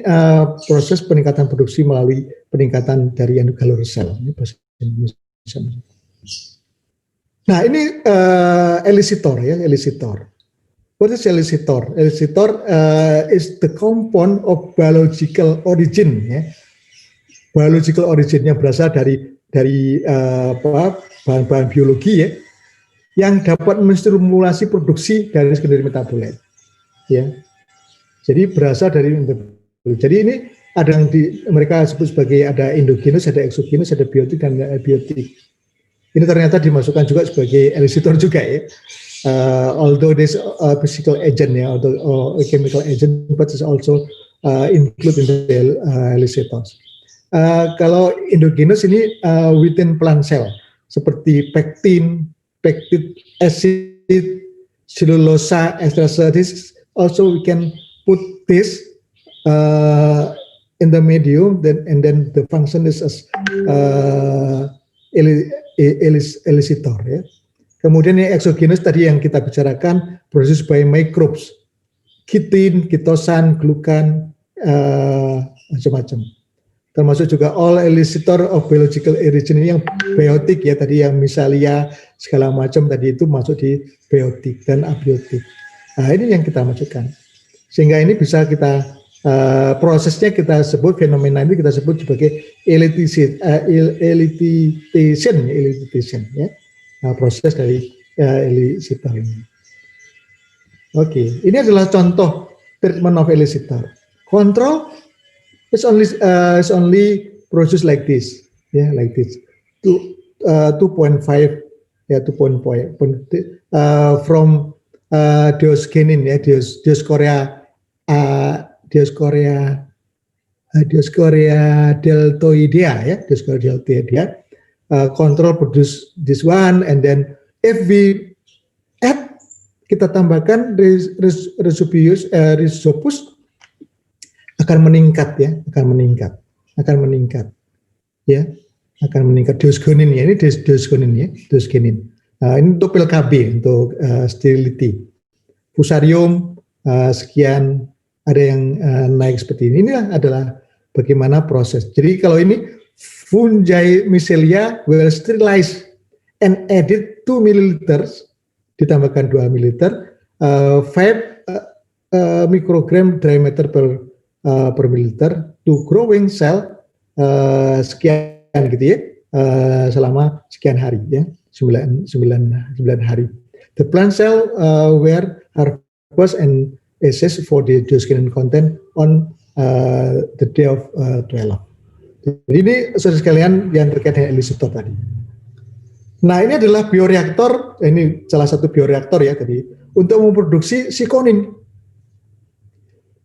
proses peningkatan produksi melalui peningkatan dari anugalur sel. Ini bahasa Indonesia. Nah ini elicitor ya, elicitor. What is elicitor? Elicitor is the compound of biological origin ya. Biological originnya berasal dari bahan-bahan biologi ya, yang dapat menstimulasi produksi dari sekunderi metabolit ya. Jadi berasal dari, jadi ini ada yang mereka sebut sebagai ada endogenus, ada exogenus, ada biotik dan abiotik. Ini ternyata dimasukkan juga sebagai elicitor juga ya. Although this physical agent ya, atau chemical agent, but is also include in the elicitors. Kalau endogenus ini within plant cell, seperti pectin, pectic acid, cellulosa, esterase. This also we can put this in the medium, and then the function is as elicitor ya. Kemudian yang exogenous tadi yang kita bicarakan, proses by microbes, kitin, kitosan, glukan, macam-macam. Termasuk juga all elicitor of biological origin, ini yang biotik ya, tadi yang misalia segala macam tadi itu masuk di biotik dan abiotik. Nah ini yang kita masukkan, sehingga ini bisa kita prosesnya kita sebut, fenomena ini kita sebut sebagai elicitation ya. Nah, proses dari elicitor ini. Oke, ini adalah contoh treatment of elicitor. Kontrol it's only process like this, like this. 2.5 from Diosgenin Dioscorea deltoidea Dioscorea deltoidea control produce this one, and then if we add, kita tambahkan Rhizopus akan meningkat Diosgenin ini Diosgenin. Ini untuk pil KB, untuk sterility. Fusarium sekian, ada yang naik seperti ini. Inilah adalah bagaimana proses. Jadi kalau ini fungi mycelia will sterilize and added 2 ml, ditambahkan 2 ml, 5 microgram diameter per milliliter to growing cell sekian gitu ya, selama sekian hari ya, 9 hari. The plant cell were harvested and assessed for the Diosgenin content on the day of 12. Jadi ini saudara sekalian yang terkait dengan Elicitor tadi. Nah, ini adalah bioreaktor, ini salah satu bioreaktor ya tadi, untuk memproduksi sikonin.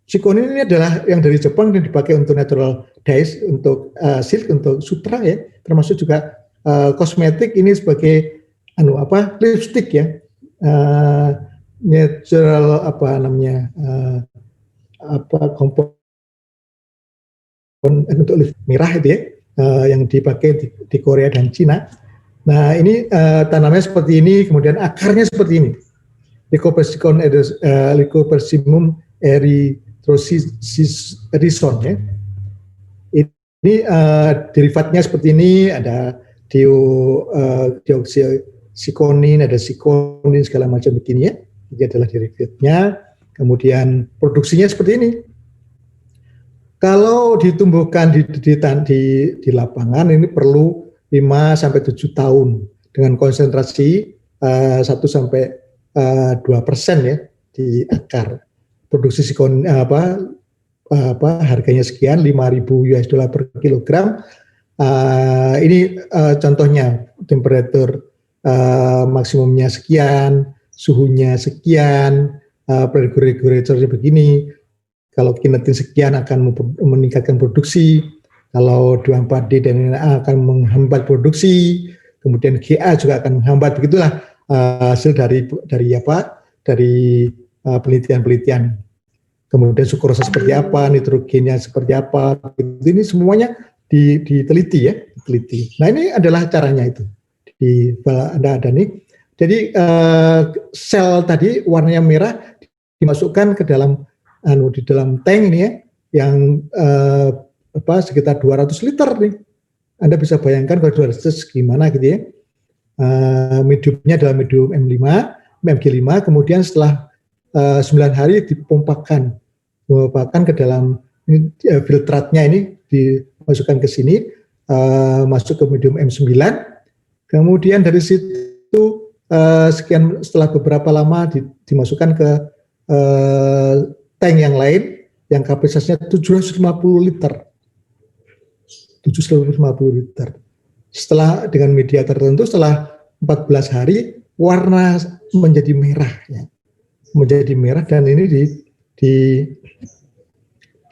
Sikonin ini adalah yang dari Jepang dan dipakai untuk natural dyes, untuk silk, untuk sutra ya, termasuk juga kosmetik ini sebagai lipstick ya, natural kompon untuk merah itu ya, yang dipakai di Korea dan Cina. Nah, ini tanamnya seperti ini, kemudian akarnya seperti ini. Lycopersimum erythrosison ya. Ini derivatnya seperti ini, ada dioksisikonin, ada sikonin segala macam begini ya. Ini adalah derivatnya. Kemudian produksinya seperti ini. Kalau ditumbuhkan di lapangan ini perlu 5-7 tahun dengan konsentrasi 1-2% ya di akar. Produksi sikonin harganya sekian, $5.000 per kilogram. Ini contohnya temperatur maksimumnya sekian, suhunya sekian, regulatornya begini. Kalau kinetin sekian akan meningkatkan produksi. Kalau 2,4-D dan NA akan menghambat produksi, kemudian GA juga akan menghambat. Begitulah hasil dari penelitian-penelitian. Kemudian sukrosa seperti apa, nitrogennya seperti apa. Ini semuanya diteliti ya, diteliti. Nah, ini adalah caranya itu. Ada nih. Jadi sel tadi warnanya merah dimasukkan ke dalam di dalam tank ini ya, yang sekitar 200 liter nih. Anda bisa bayangkan kalau 200 gimana gitu ya. Mediumnya adalah medium MG5, kemudian setelah 9 hari dipompakan ke dalam filtratnya ini, dimasukkan ke sini, masuk ke medium M9, kemudian dari situ setelah beberapa lama dimasukkan ke tank yang lain yang kapasitasnya 750 liter. 750 liter. Setelah dengan media tertentu, setelah 14 hari warna menjadi merah ya. Menjadi merah dan ini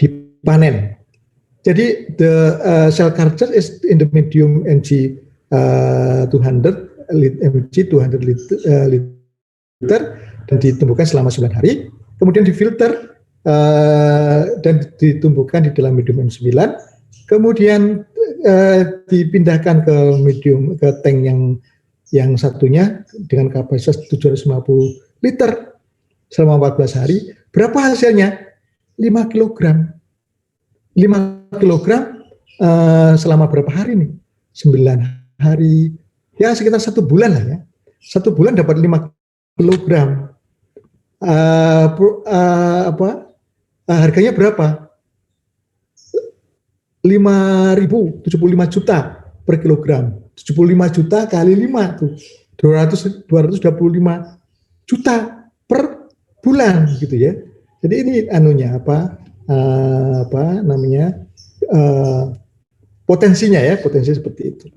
dipanen. Jadi the cell culture is in the medium Mg 200 liter dan ditumbuhkan selama 9 hari. Kemudian difilter dan ditumbuhkan di dalam medium M9. Kemudian dipindahkan ke tank yang satunya dengan kapasitas 750 liter selama 14 hari. Berapa hasilnya? 5 kilogram. 5 kilogram selama berapa hari nih? 9 hari. Ya sekitar 1 bulan lah ya. 1 bulan dapat 5 kilogram. Harganya berapa? 5.000, 75 juta per kilogram. 75 juta kali 5 tuh 225 juta per bulan gitu ya. Jadi ini apa namanya potensinya ya, potensi seperti itu.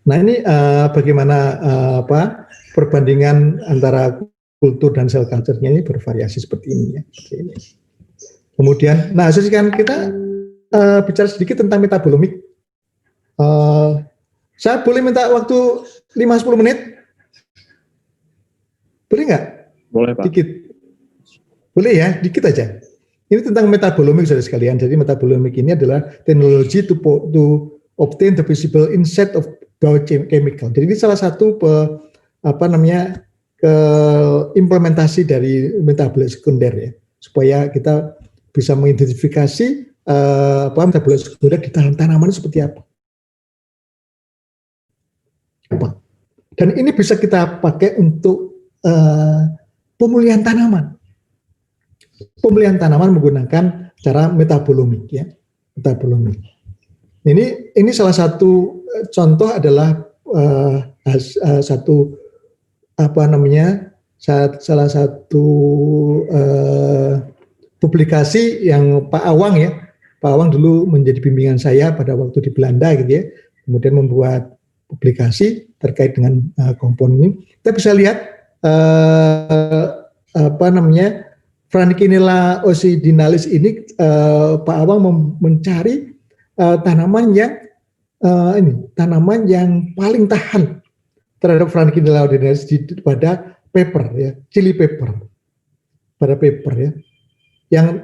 Nah ini bagaimana apa perbandingan antara kultur dan cell culture-nya ini bervariasi seperti ini ya. Seperti ini. Kemudian, nah sekarang kita bicara sedikit tentang metabolomik. Saya boleh minta waktu 5-10 menit? Boleh nggak? Boleh, Pak. Dikit. Boleh ya, dikit aja. Ini tentang metabolomik saudara sekalian. Jadi metabolomik ini adalah teknologi to obtain the visible insight of biochemical. Jadi ini salah satu implementasi dari metabolisme sekunder ya, supaya kita bisa mengidentifikasi metabolisme sekunder di dalam tanaman seperti apa. Dan ini bisa kita pakai untuk pemulihan tanaman. Pemulihan tanaman menggunakan cara metabolomik ya, metabolomik. Ini salah satu contoh adalah salah satu publikasi yang Pak Awang ya. Pak Awang dulu menjadi bimbingan saya pada waktu di Belanda gitu ya. Kemudian membuat publikasi terkait dengan komponen ini. Kita bisa lihat Frankinella ocidinalis ini Pak Awang mencari tanaman yang paling tahan terhadap Frankinella ocidinalis pada pepper ya, chili pepper, pada pepper ya,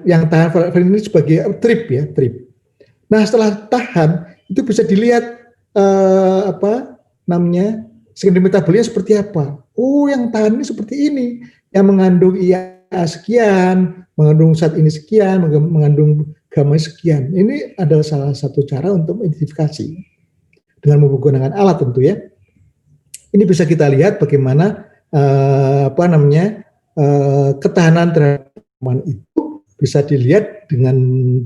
yang tahan ini sebagai trip ya, trip. Nah setelah tahan itu bisa dilihat sekunder metabolnya seperti apa. Oh yang tahan ini seperti ini, yang mengandung IA sekian, mengandung zat ini sekian, mengandung gamma sekian. Ini adalah salah satu cara untuk mengidentifikasi dengan menggunakan alat tentu ya. Ini bisa kita lihat bagaimana ketahanan terhadap tanaman itu bisa dilihat dengan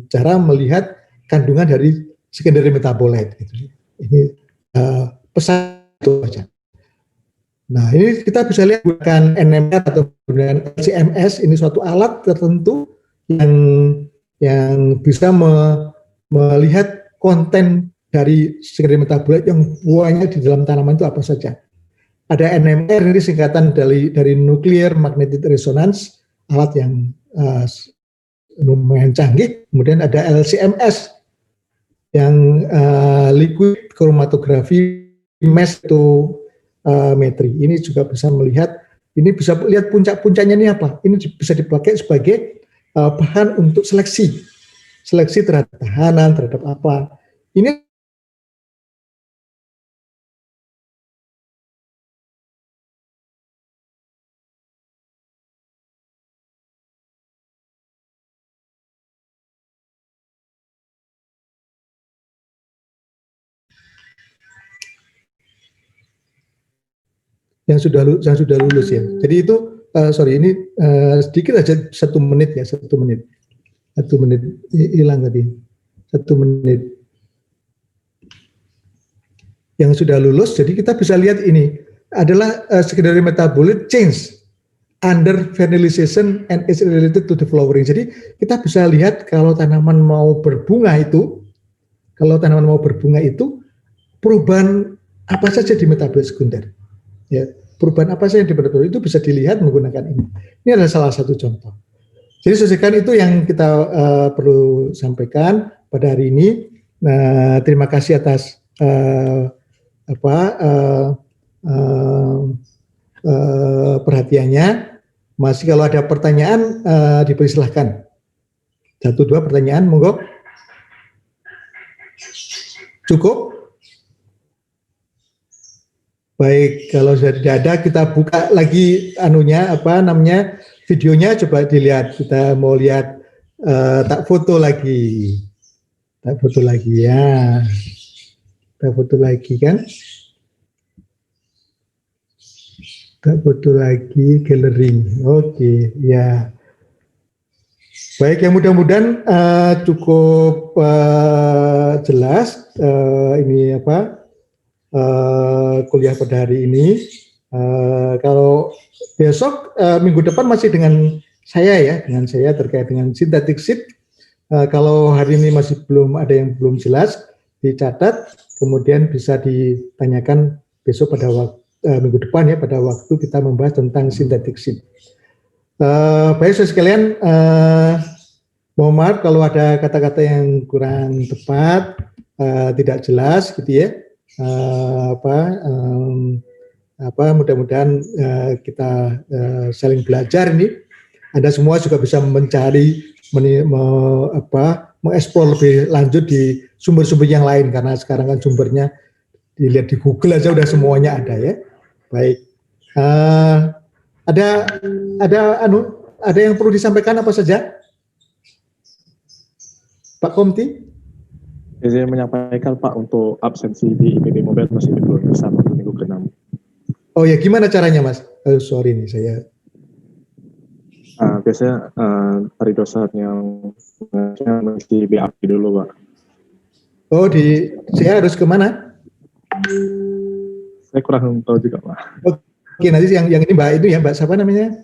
cara melihat kandungan dari secondary metabolite. Gitu. Ini pesan itu saja. Nah ini kita bisa lihat bukan NMR atau dengan LC-MS, ini suatu alat tertentu yang bisa melihat konten dari secondary metabolite yang banyak di dalam tanaman itu apa saja. Ada NMR, ini singkatan dari nuclear magnetic resonance, alat yang lumayan canggih. Kemudian ada LC-MS yang liquid chromatography mass metri. Ini juga bisa melihat, ini bisa lihat puncak-puncaknya ini apa. Ini bisa dipakai sebagai bahan untuk seleksi terhadap tahanan, terhadap apa. Ini yang sudah lulus ya. Jadi itu ini sedikit aja 1 menit ya, 1 menit hilang tadi 1 menit. Yang sudah lulus, jadi kita bisa lihat ini adalah secondary metabolic change under vernalization and is related to the flowering. Jadi kita bisa lihat kalau tanaman mau berbunga itu, perubahan apa saja di metabolit sekunder. Ya, perubahan apa saja yang di itu bisa dilihat menggunakan ini. Ini adalah salah satu contoh. Jadi sekian itu yang kita perlu sampaikan pada hari ini. Nah, terima kasih atas perhatiannya. Masih kalau ada pertanyaan dipersilahkan. 1-2 pertanyaan, monggo. Cukup? Baik, kalau sudah tidak ada, kita buka lagi videonya, coba dilihat. Kita mau lihat, tak foto lagi ya. Tak foto lagi kan? Tak foto lagi, galeri. Oke, ya. Baik, yang mudah-mudahan cukup jelas ini kuliah pada hari ini. Kalau besok minggu depan masih dengan dengan saya terkait dengan synthetic seed. Kalau hari ini masih belum ada yang belum jelas, dicatat, kemudian bisa ditanyakan besok pada minggu depan ya, pada waktu kita membahas tentang synthetic seed. Baik saudara sekalian, mohon maaf kalau ada kata-kata yang kurang tepat, tidak jelas gitu ya. Mudah-mudahan kita saling belajar ini. Anda semua juga bisa mencari, mengeksplor lebih lanjut di sumber-sumber yang lain, karena sekarang kan sumbernya dilihat di Google aja udah semuanya ada ya. Baik, ada yang perlu disampaikan apa saja, Pak Komti? Saya menyampaikan Pak, untuk absensi di IPB Mobile masih belum bisa untuk minggu ke-6. Oh ya, gimana caranya Mas? Sorry nih saya. Biasanya dari dosen yang mesti BAP dulu Pak. Oh, saya harus kemana? Saya kurang tahu juga Pak. Oke, nanti yang ini Mbak itu ya, Mbak siapa namanya?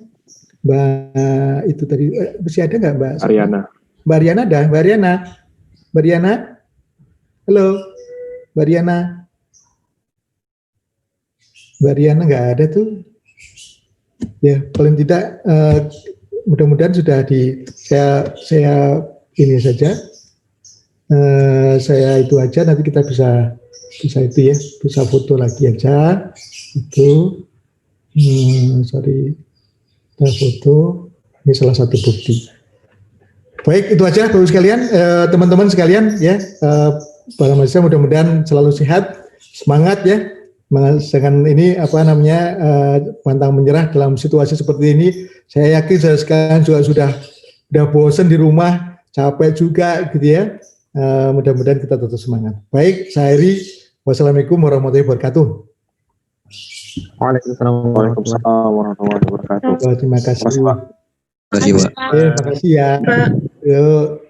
Mbak itu tadi, masih ada nggak Mbak? Ariana. Mbak Ariana ada, Mbak Ariana. Halo, Mbak Ariana. Mbak Ariana nggak ada tuh. Ya, paling tidak mudah-mudahan sudah saya ini saja. Saya itu aja, nanti kita bisa itu ya, bisa foto lagi aja. Itu, sorry, kita foto. Ini salah satu bukti. Baik, itu aja Bapak sekalian, teman-teman sekalian ya. Para mahasiswa mudah-mudahan selalu sehat, semangat ya. Jangan ini pantang menyerah dalam situasi seperti ini. Saya yakin saya sekarang juga sudah bosan di rumah, capek juga gitu ya. Mudah-mudahan kita tetap semangat. Baik, saya Heri. Wassalamualaikum warahmatullahi wabarakatuh. Waalaikumsalam warahmatullahi wabarakatuh. Terima kasih. Terima kasih Pak. Terima kasih ya. Yuk.